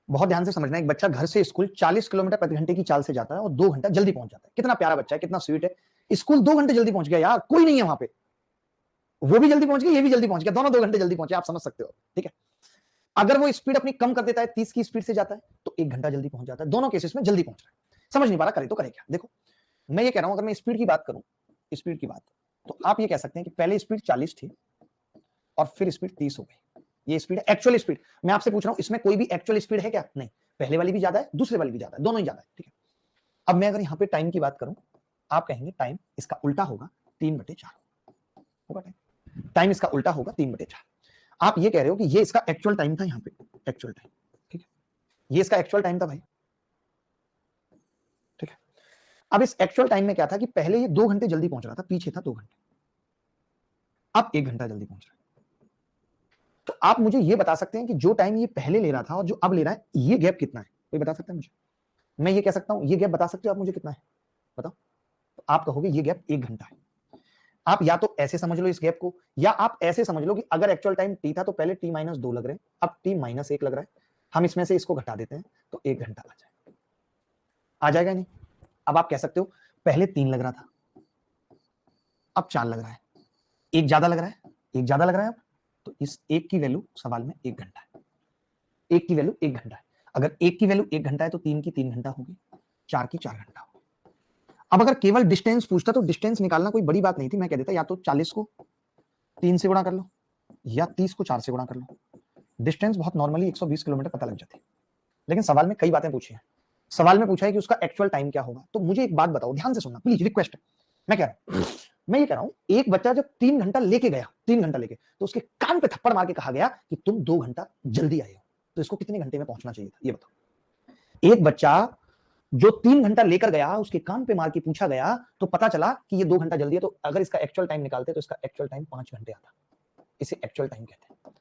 बहुत ध्यान से समझना, एक बच्चा घर से स्कूल 40 किलोमीटर प्रति घंटे की चाल से जाता है और 2 घंटा जल्दी पहुंच जाता है। कितना प्यारा बच्चा है, कितना स्वीट है। स्कूल 2 घंटे जल्दी पहुंच गया यार, कोई नहीं है वहां पे, वो भी जल्दी पहुंच गया, ये भी जल्दी पहुंच गया, दोनों 2 घंटे जल्दी पहुंचे। आप समझ सकते हो, ठीक है। अगर वो स्पीड अपनी कम कर देता है, 30 की स्पीड से जाता है, तो 1 घंटा जल्दी पहुंच जाता है। दोनों केसेस में जल्दी पहुंच रहा है। समझ नहीं पा रहा, करे तो करे क्या? देखो मैं ये कह रहा हूं, अगर मैं स्पीड की बात करूं, स्पीड की बात, तो आप ये कह सकते हैं कि पहले स्पीड 40 थी और फिर स्पीड 30 हो गई। ये स्पीड है एक्चुअल स्पीड। मैं आपसे पूछ रहा हूं इसमें कोई भी एक्चुअल स्पीड है क्या? नहीं, पहले वाली भी ज्यादा है, दूसरे वाली भी ज्यादा है, दोनों ही ज्यादा है। ठीक है, अब मैं अगर यहां पे टाइम की बात करूं, आप कहेंगे टाइम इसका उल्टा होगा 3/4 होगा। टाइम इसका उल्टा होगा 3/4। आप ये कह रहे हो कि ये इसका एक्चुअल टाइम था, यहां पे एक्चुअल टाइम। ठीक है, ये इसका एक्चुअल टाइम था भाई। ठीक है, अब इस एक्चुअल टाइम में क्या था कि पहले ये 2 घंटे जल्दी पहुंच रहा था, पीछे था 2 घंटे, अब 1 घंटा जल्दी पहुंच रहा है। तो आप मुझे ये बता सकते हैं कि जो टाइम ये पहले ले रहा था और जो अब ले रहा है, ये गैप कितना है? कोई बता सकता है मुझे? मैं ये कह सकता हूं, ये गैप बता सकते हो आप मुझे कितना है? बताओ। तो आप कहोगे ये गैप 1 घंटा है। आप या तो ऐसे समझ लो इस गैप को, या आप ऐसे समझ लो कि अगर एक्चुअल टाइम टी था तो पहले t-2 लग रहे हैं, अब t-1 लग रहा है, हम इसमें से इसको घटा देते हैं तो 1 घंटा आ जाएगा नहीं? अब आप कह सकते हो पहले 3 लग रहा था, अब 4 लग रहा है, एक ज्यादा लग रहा है, एक ज्यादा लग रहा है अब, तो इस एक की वैल्यू सवाल में 1 घंटा है। एक की वैल्यू 1 घंटा है। अगर एक की वैल्यू 1 घंटा है तो 3 की 3 घंटा होगी, 4 की 4 घंटा होगी। अब अगर केवल डिस्टेंस पूछता तो डिस्टेंस निकालना कोई बड़ी बात नहीं थी, मैं कह देता या तो 40 को 3 से गुणा कर लो या 30 को 4 से गुणा कर लो। डिस्टेंस बहुत नॉर्मली 120 किलोमीटर पता लग जाती है। लेकिन सवाल में कई बातें पूछी हैं। सवाल में पूछा है कि उसका एक्चुअल टाइम क्या होगा। तो मुझे एक बात बताओ, ध्यान से सुनना प्लीज, रिक्वेस्ट है। मैं ये कह रहा हूं एक बच्चा जब 3 घंटा लेके गया, 3 घंटा लेके, तो उसके कान पे थप्पड़ मार के कहा गया कि तुम 2 घंटा जल्दी आए हो, तो इसको कितने घंटे में पहुंचना चाहिए था? ये बताओ। एक बच्चा जो 3 घंटा लेकर गया, उसके कान पे मार के पूछा गया, तो पता चला कि ये 2 घंटा जल्दी है, तो अगर इसका एक्चुअल टाइम निकालते तो इसका एक्चुअल टाइम 5 घंटे आता। इसे एक्चुअल टाइम कहते हैं।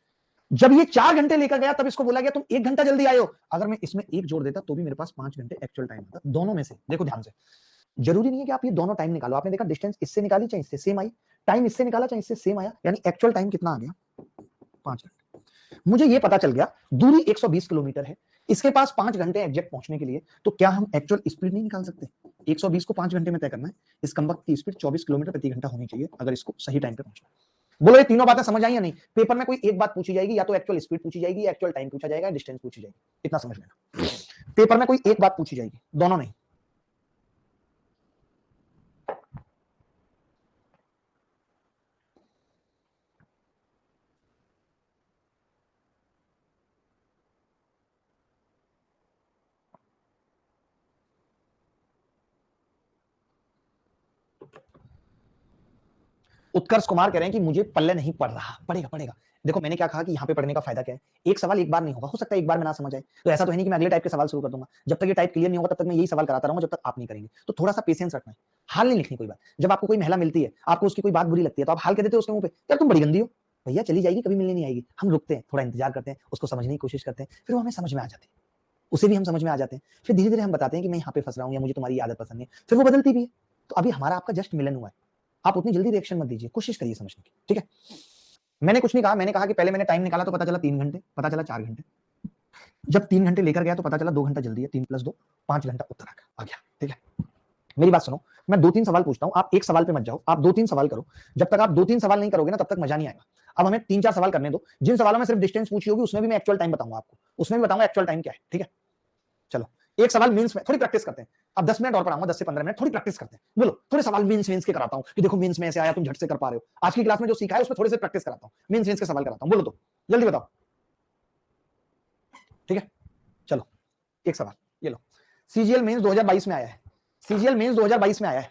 जब ये 4 घंटे लेकर गया तब इसको बोला गया तुम 1 घंटा जल्दी आए हो। अगर मैं इसमें एक जोड़ देता तो भी मेरे पास 5 घंटे एक्चुअल टाइम आता। दोनों में से देखो ध्यान से, जरूरी नहीं है कि आप ये दोनों टाइम निकालो। आपने देखा डिस्टेंस इससे निकाली चाहे इससे सेम आई, टाइम इससे निकाला चाहे इससे सेम आया, यानी एक्चुअल टाइम कितना आ गया? 5 घंटे। मुझे ये पता चल गया दूरी 120 किलोमीटर है, इसके पास 5 घंटे एग्जैक्ट पहुंचने के लिए, तो क्या हम एक्चुअल स्पीड नहीं निकाल सकते? 120 को 5 घंटे में तय करना है, इस कमबख्त की स्पीड 24 किलोमीटर प्रति घंटा होनी चाहिए अगर इसको सही टाइम पे पहुंचना है। बोलो ये तीनों बातें समझ आई या नहीं? पेपर में कोई एक बात पूछी जाएगी, या तो एक्चुअल स्पीड पूछी जाएगी, या एक्चुअल टाइम पूछा जाएगा, डिस्टेंस पूछी जाएगी। इतना समझ लेना, पेपर में कोई एक बात पूछी जाएगी, दोनों नहीं। उत्कर्ष कुमार कह रहे हैं कि मुझे पल्ले नहीं पड़ रहा। पड़ेगा पड़ेगा। देखो मैंने क्या कहा कि यहाँ पे पढ़ने का फायदा क्या है? एक सवाल एक बार नहीं होगा, हो सकता है एक बार में ना समझ आए, तो ऐसा तो है नहीं कि मैं अगले टाइप के सवाल शुरू कर दूंगा। जब तक ये टाइप क्लियर नहीं होगा तब तक मैं यही सवाल कराता रहूंगा जब तक आप नहीं करेंगे। तो थोड़ा सा पेशेंस रखना है, हाल नहीं लिखनी कोई बात। जब आपको कोई महिला मिलती है, आपको उसकी कोई बात बुरी लगती है, तो आप हाल कह देते हो उसके मुंह पे, यार तुम बड़ी गंदी हो। भैया चली जाएगी, कभी मिलने नहीं आएगी। हम रुकते हैं, थोड़ा इंतजार करते हैं, उसको समझने की कोशिश करते हैं, फिर वो हमें समझ में आ जाती है, उसे भी हम समझ में आ जाते हैं। फिर धीरे धीरे हम बताते हैं कि मैं यहाँ पे फंस रहा हूँ, या मुझे तुम्हारी आदत पसंद नहीं है, फिर वो बदलती भी है। तो अभी हमारा आपका जस्ट मिलन हुआ है, आप उतनी जल्दी रिएक्शन मत दीजिए, कोशिश करिए समझने की। ठीक है, मैंने कुछ नहीं कहा, मैंने कहा कि पहले मैंने टाइम निकाला तो पता चला 3 घंटे, पता चला 4 घंटे, जब 3 घंटे लेकर गया तो पता चला 2 घंटा जल्दी है, 3 + 2 5 घंटा उत्तर आ गया। ठीक है, मेरी बात सुनो, मैं 2-3 सवाल पूछता हूं, आप एक सवाल पे मत जाओ, आप 2-3 सवाल करो। जब तक आप 2-3 सवाल नहीं करोगे ना तब तक मजा नहीं आएगा। अब हमें 3-4 सवाल करने दो, जिन सवालों में सिर्फ डिस्टेंस पूछी होगी उसमें भी मैं एक्चुअल टाइम बताऊंगा आपको, उसमें भी बताऊंगा एक्चुअल टाइम क्या है। ठीक है, चलो एक सवाल मेंस में, थोड़ी प्रैक्टिस करते हैं। अब 10 मिनट और पढ़ाऊंगा, 10 से 15 मिनट, थोड़ी प्रैक्टिस करते हैं। बोलो, थोड़े सवाल मेंस के कराता हूं कि देखो मेंस में ऐसे आया, तुम झट से कर पा रहे हो। आज की क्लास में जो सीखा है उसमें थोड़े से प्रैक्टिस कराता हूं, मेंस के सवाल कराता हूं। बोलो तो जल्दी बताओ। ठीक है, चलो एक सवाल ये लो, सीजीएल मेंस 2022 में आया है, सीजीएल मेंस 2022 में आया है।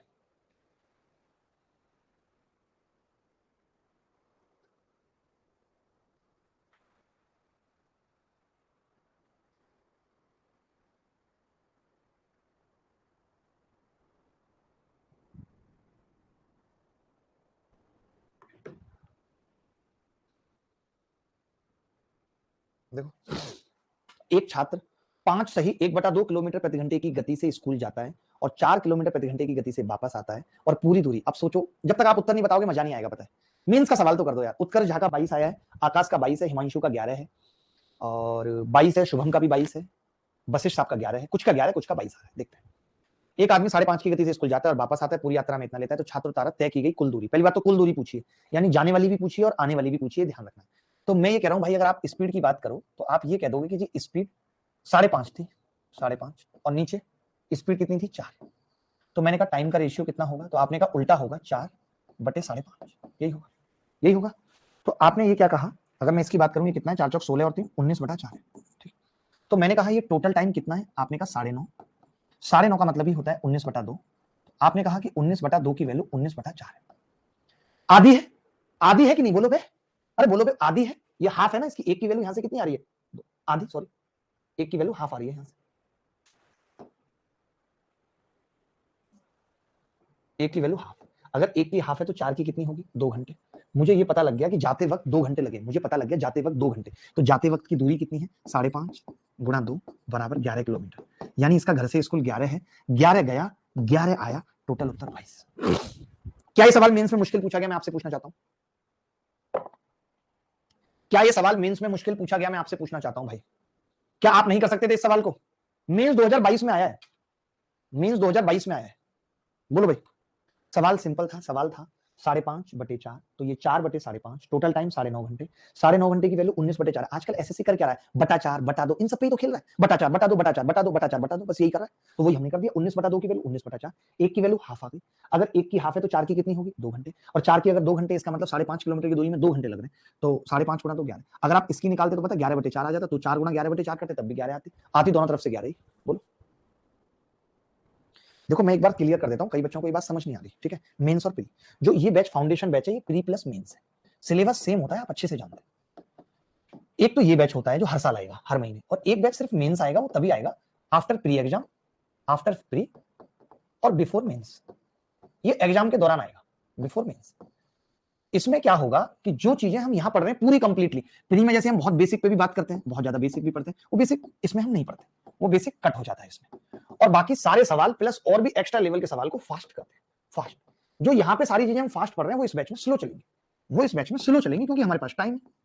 देखो, एक छात्र 5 सही 1/2 किलोमीटर प्रति घंटे की गति से स्कूल जाता है और 4 किलोमीटर प्रति घंटे की गति से वापस आता है, और पूरी दूरी, अब सोचो, जब तक आप उत्तर नहीं बताओगे मजा नहीं आएगा। पता है, मीन्स का सवाल तो कर दो यार। उत्कर्ष झा का 22 आया है, आकाश का 22 है, हिमांशु का 11 है, और 22 है, शुभम का भी 22 है, वशिष्ठ साहब का 11 है, कुछ का 11 कुछ का 22 आ रहा है। देखते हैं, एक आदमी 5:30 की गति से स्कूल जाता है और वापस आता है, पूरी यात्रा में इतना लेता है, तो छात्र द्वारा तय की गई कुल दूरी। पहली बात तो कुल दूरी पूछिए, यानी जाने वाली भी पूछिए और आने वाली भी पूछिए, ध्यान रखना। तो मैं ये कह रहा हूं भाई, अगर आप स्पीड की बात करो तो आप ये कह दोगे कि जी स्पीड 5:30 थी, 5:30, और नीचे स्पीड कितनी थी? 4। तो मैंने कहा टाइम का रेशियो कितना होगा, तो आपने कहा उल्टा होगा, 4 बटे 5.5, यही होगा, यही होगा। तो आपने ये क्या कहा, अगर मैं इसकी बात करूं, ये कितना है, 4 चौक 16 और 3 19/4 है, ठीक। तो मैंने कहा ये टोटल टाइम कितना है, आपने कहा 9.5, 9.5 का मतलब ही होता है 19/2। आपने कहा कि 19/2 की वैल्यू 19/4 है। आधी है, आधी है कि नहीं, बोलो बे, अरे बोलो बे, आधी है, ये हाफ है ना, इसकी एक की वैल्यू यहां से कितनी आ रही है, आधी, सॉरी, एक की वैल्यू हाफ आ रही है यहां से, एक की वैल्यू हाफ। अगर एक की हाफ है तो 4 की कितनी होगी, 2 घंटे। मुझे ये पता लग गया कि जाते वक्त 2 घंटे लगे, मुझे पता लग गया जाते वक्त 2 घंटे। तो जाते वक्त की दूरी कितनी है, 5.5 गुणा 2 बराबर 11 किलोमीटर। यानी इसका घर से स्कूल 11 है, 11 गया 11 आया, टोटल उत्तर 22। क्या ये सवाल मेंस में मुश्किल पूछा गया, मैं आपसे पूछना चाहता हूं, क्या ये सवाल मेंस में मुश्किल पूछा गया, मैं आपसे पूछना चाहता हूं भाई, क्या आप नहीं कर सकते थे इस सवाल को, मेंस 2022 में आया है, मेंस 2022 में आया है, बोलो भाई। सवाल सिंपल था, सवाल था 5.5/4, तो ये 4/5.5, टोटल टाइम 9.5 घंटे, 9.5 घंटे की वैल्यू 19/4। आजकल एसएससी कर क्या रहा है, बटा 4 बटा 2, इन सब पे ही तो खेल रहा है, बटा 4 बटा 2 बटा 4 बटा 2 बटा 4 बटा 2, बस यही कर रहा है। तो वही हमने कर दिया, 19/2 की वैल्यू 19/4, एक की वैल्यू हाफ आ गई। अगर एक की हाफ है तो 4 की कितनी होगी, 2 घंटे, और 4 की अगर 2 घंटे, इसका मतलब 5.5 किलोमीटर की दूरी में 2 घंटे लग रहे हैं, तो 5.5 गुणा 2 11। अगर आप इसकी निकालते तो पता 11/4 आ जाता, तो 4 गुणा 11/4 करते तब भी 11 आती दोनों तरफ से 11 ही। बोलो, देखो मैं एक बार क्लियर कर देता हूं, कई बच्चों को ये बात समझ नहीं आ रही, ठीक है। मेंस और प्री, जो ये बैच फाउंडेशन बैच है, ये प्री प्लस मेंस है, सिलेबस सेम होता है, आप अच्छे से जानते हैं। एक तो ये बैच होता है जो हर साल आएगा, हर महीने, और एक बैच सिर्फ मेंस आएगा, वो तभी आएगा after pre exam, after pre और बिफोर मेंस। ये एग्जाम के दौरान आएगा, बिफोर मेंस। इसमें क्या होगा कि जो चीजें हम यहां पढ़ रहे हैं पूरी कंप्लीटली, प्री में जैसे हम बहुत बेसिक पे भी बात करते हैं, बहुत ज्यादा बेसिक भी पढ़ते हैं, वो बेसिक इसमें हम नहीं पढ़ते, वो बेसिक कट हो जाता है इसमें, और बाकी सारे सवाल प्लस और भी एक्स्ट्रा लेवल के सवाल को फास्ट करते हैं, फास्ट। जो यहाँ पे सारी चीजें हम फास्ट पढ़ रहे हैं वो इस बैच में स्लो चलेंगी, वो इस बैच में स्लो चलेंगी, क्योंकि हमारे पास टाइम है।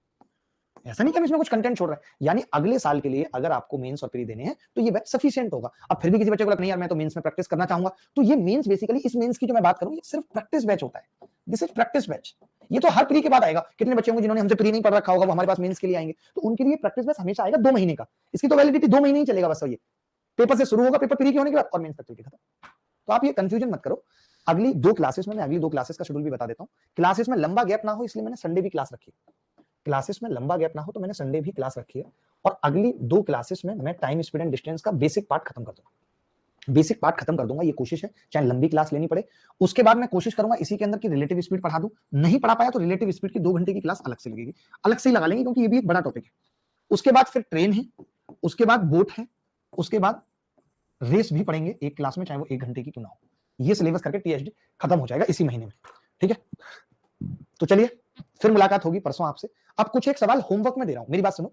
ऐसा नहीं कि हम इसमें कुछ कंटेंट छोड़ रहे हैं, यानी अगले साल के लिए अगर आपको मेंस और प्री देने हैं तो ये बैच सफिशिएंट होगा। अब फिर भी किसी बच्चे को लगता नहीं यार मैं तो मेंस में प्रैक्टिस करना चाहूंगा, तो ये मेंस बेसिकली, इस मेंस की जो मैं बात करूं, ये सिर्फ प्रैक्टिस बैच होता है, दिस इज प्रैक्टिस बैच। ये तो हर प्री के बाद आएगा। कितने बच्चे होंगे जिन्होंने हमसे प्री नहीं पढ़ रखा होगा, वो हमारे पास मेंस के लिए आएंगे, तो उनके लिए प्रैक्टिस बैच हमेशा आएगा 2 महीने का। इसकी तो वैलिडिटी 2 महीने ही चलेगा बस, ये पेपर से शुरू होगा, पेपर प्री के होने के बाद और मेंस तक चलेगा, खत्म। तो आप ये कंफ्यूजन मत करो। अगली 2 क्लासेस में, मैं अगली 2 क्लासेस का शेड्यूल भी बता देता हूं। क्लासेस में लंबा गैप ना हो इसलिए मैंने संडे भी क्लास रखी है, क्लासेस में लंबा गैप ना हो तो मैंने संडे भी क्लास रखी है। और अगली 2 क्लासेस में मैं टाइम स्पीड एंड डिस्टेंस का बेसिक पार्ट खत्म कर दूंगा, बेसिक पार्ट खत्म कर दूंगा, ये कोशिश है, चाहे लंबी क्लास लेनी पड़े। उसके बाद मैं कोशिश करूंगा इसी के अंदर की रिलेटिव स्पीड पढ़ा दूं, नहीं पढ़ा पाया तो रिलेटिव स्पीड की 2 घंटे की क्लास अलग से लगेगी, अलग से ही लगा लेंगे, क्योंकि ये भी एक बड़ा टॉपिक है। उसके बाद फिर ट्रेन है, उसके बाद बोट है, उसके बाद रेस भी पढ़ेंगे एक क्लास में, चाहे वो 1 घंटे की क्यों ना हो। ये सिलेबस करके टीएचडी खत्म हो जाएगा इसी महीने में, ठीक है। तो चलिए फिर मुलाकात होगी परसों आपसे। अब कुछ एक सवाल होमवर्क में दे रहा हूं, मेरी बात सुनो,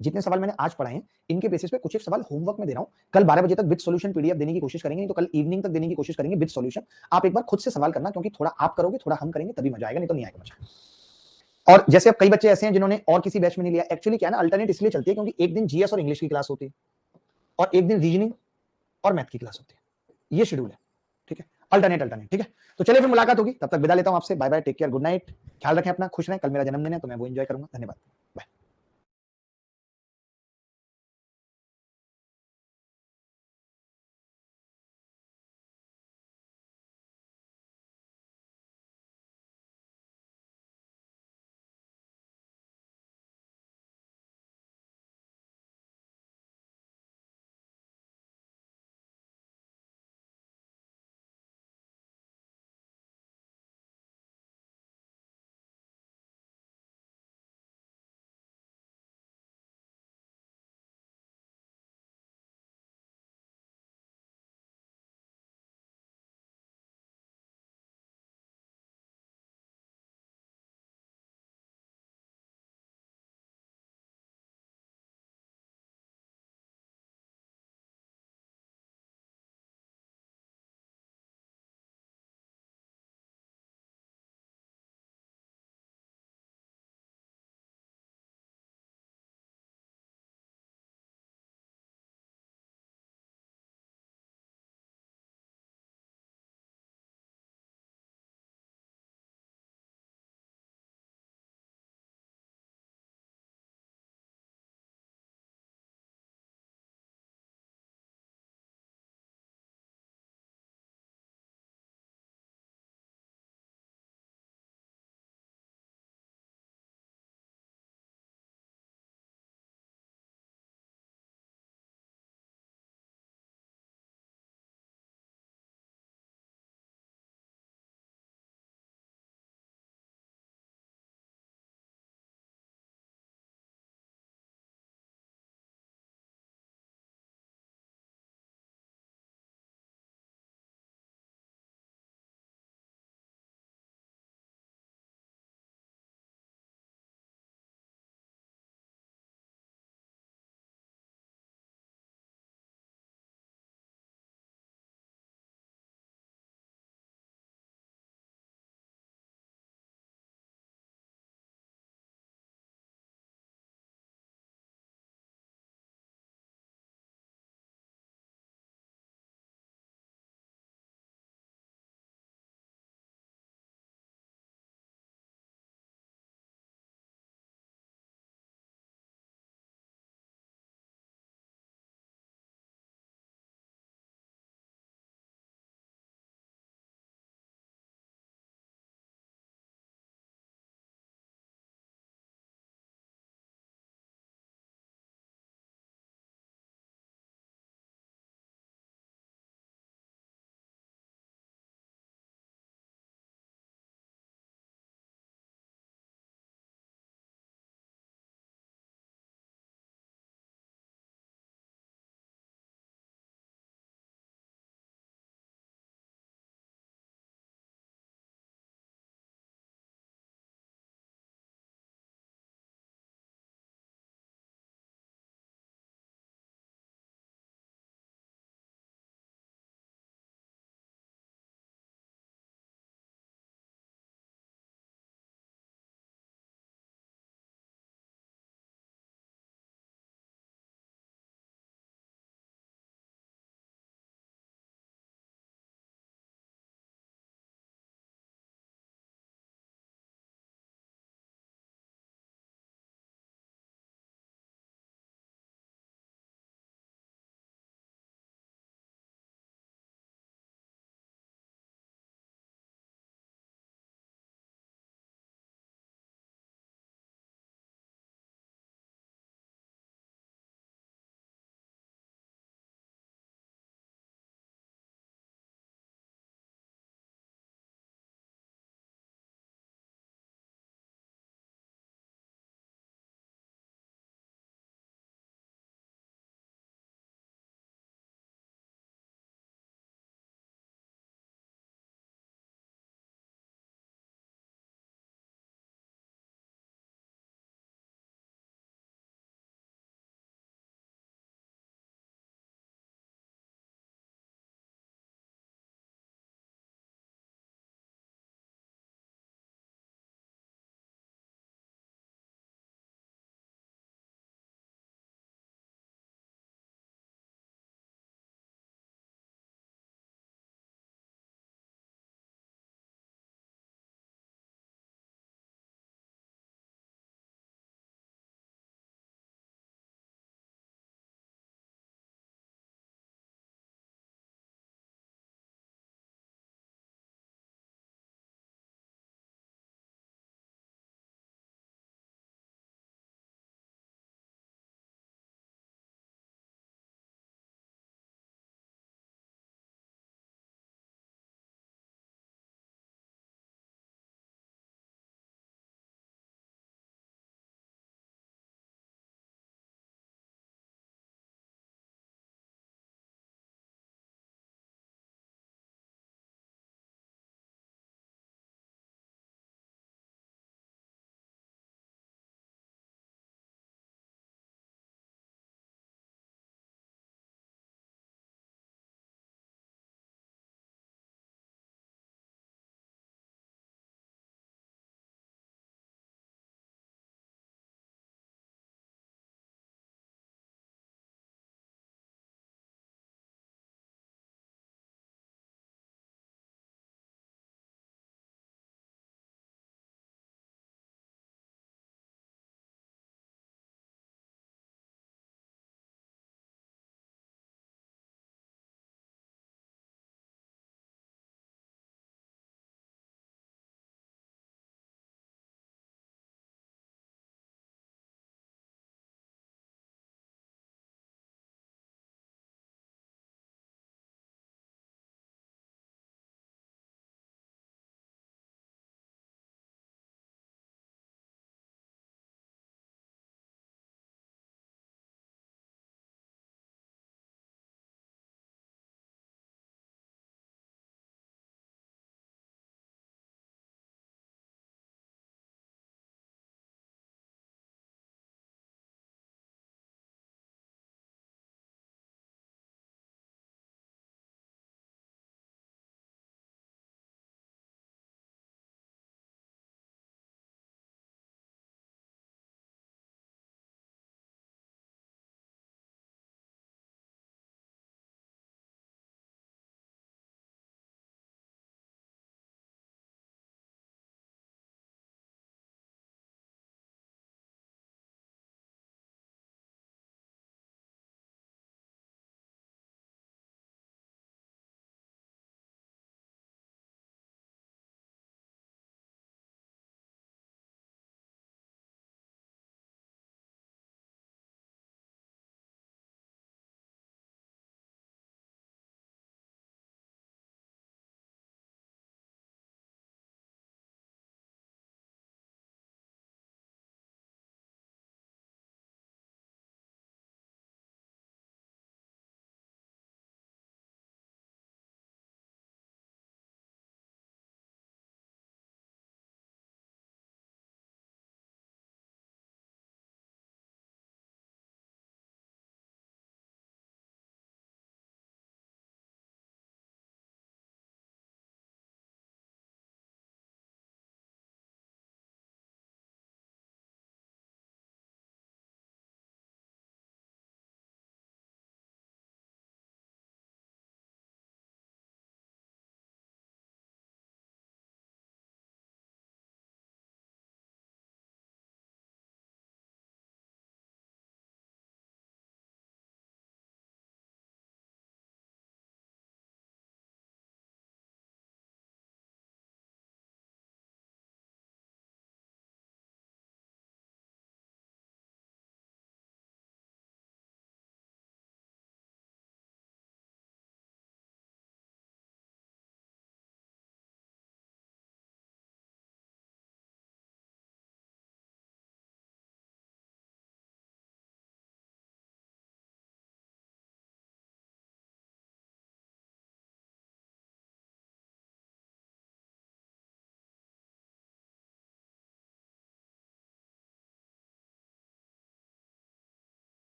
जितने सवाल मैंने आज पढ़ाए हैं इनके बेसिस पे कुछ एक सवाल होमवर्क में दे रहा हूं। कल 12 बजे तक विद सॉल्यूशन पीडीएफ देने की कोशिश करेंगे, नहीं तो कल इवनिंग तक देने की कोशिश करेंगे विद सॉल्यूशन। आप एक बार खुद से सवाल करना, क्योंकि थोड़ा आप करोगे थोड़ा हम करेंगे तभी मजा आएगा, नहीं तो नहीं आएगा मजा। और जैसे अब कई बच्चे ऐसे हैं जिन्होंने और किसी बैच में नहीं लिया, एक्चुअली क्या है ना, अल्टरनेट इसलिए चलती है क्योंकि एक दिन जीएस और इंग्लिश की क्लास होती है और एक दिन रीजनिंग और मैथ की क्लास होती है, ये शेड्यूल है, ठीक है, अल्टरनेट अल्टरनेट, ठीक है। तो चलिए फिर मुलाकात होगी, तब तक विदा लेता हूं आपसे, bye bye, take care, good night, ख्याल रखें अपना, खुश रहें। कल मेरा जन्मदिन है तो मैं वो एंजॉय करूंगा। धन्यवाद।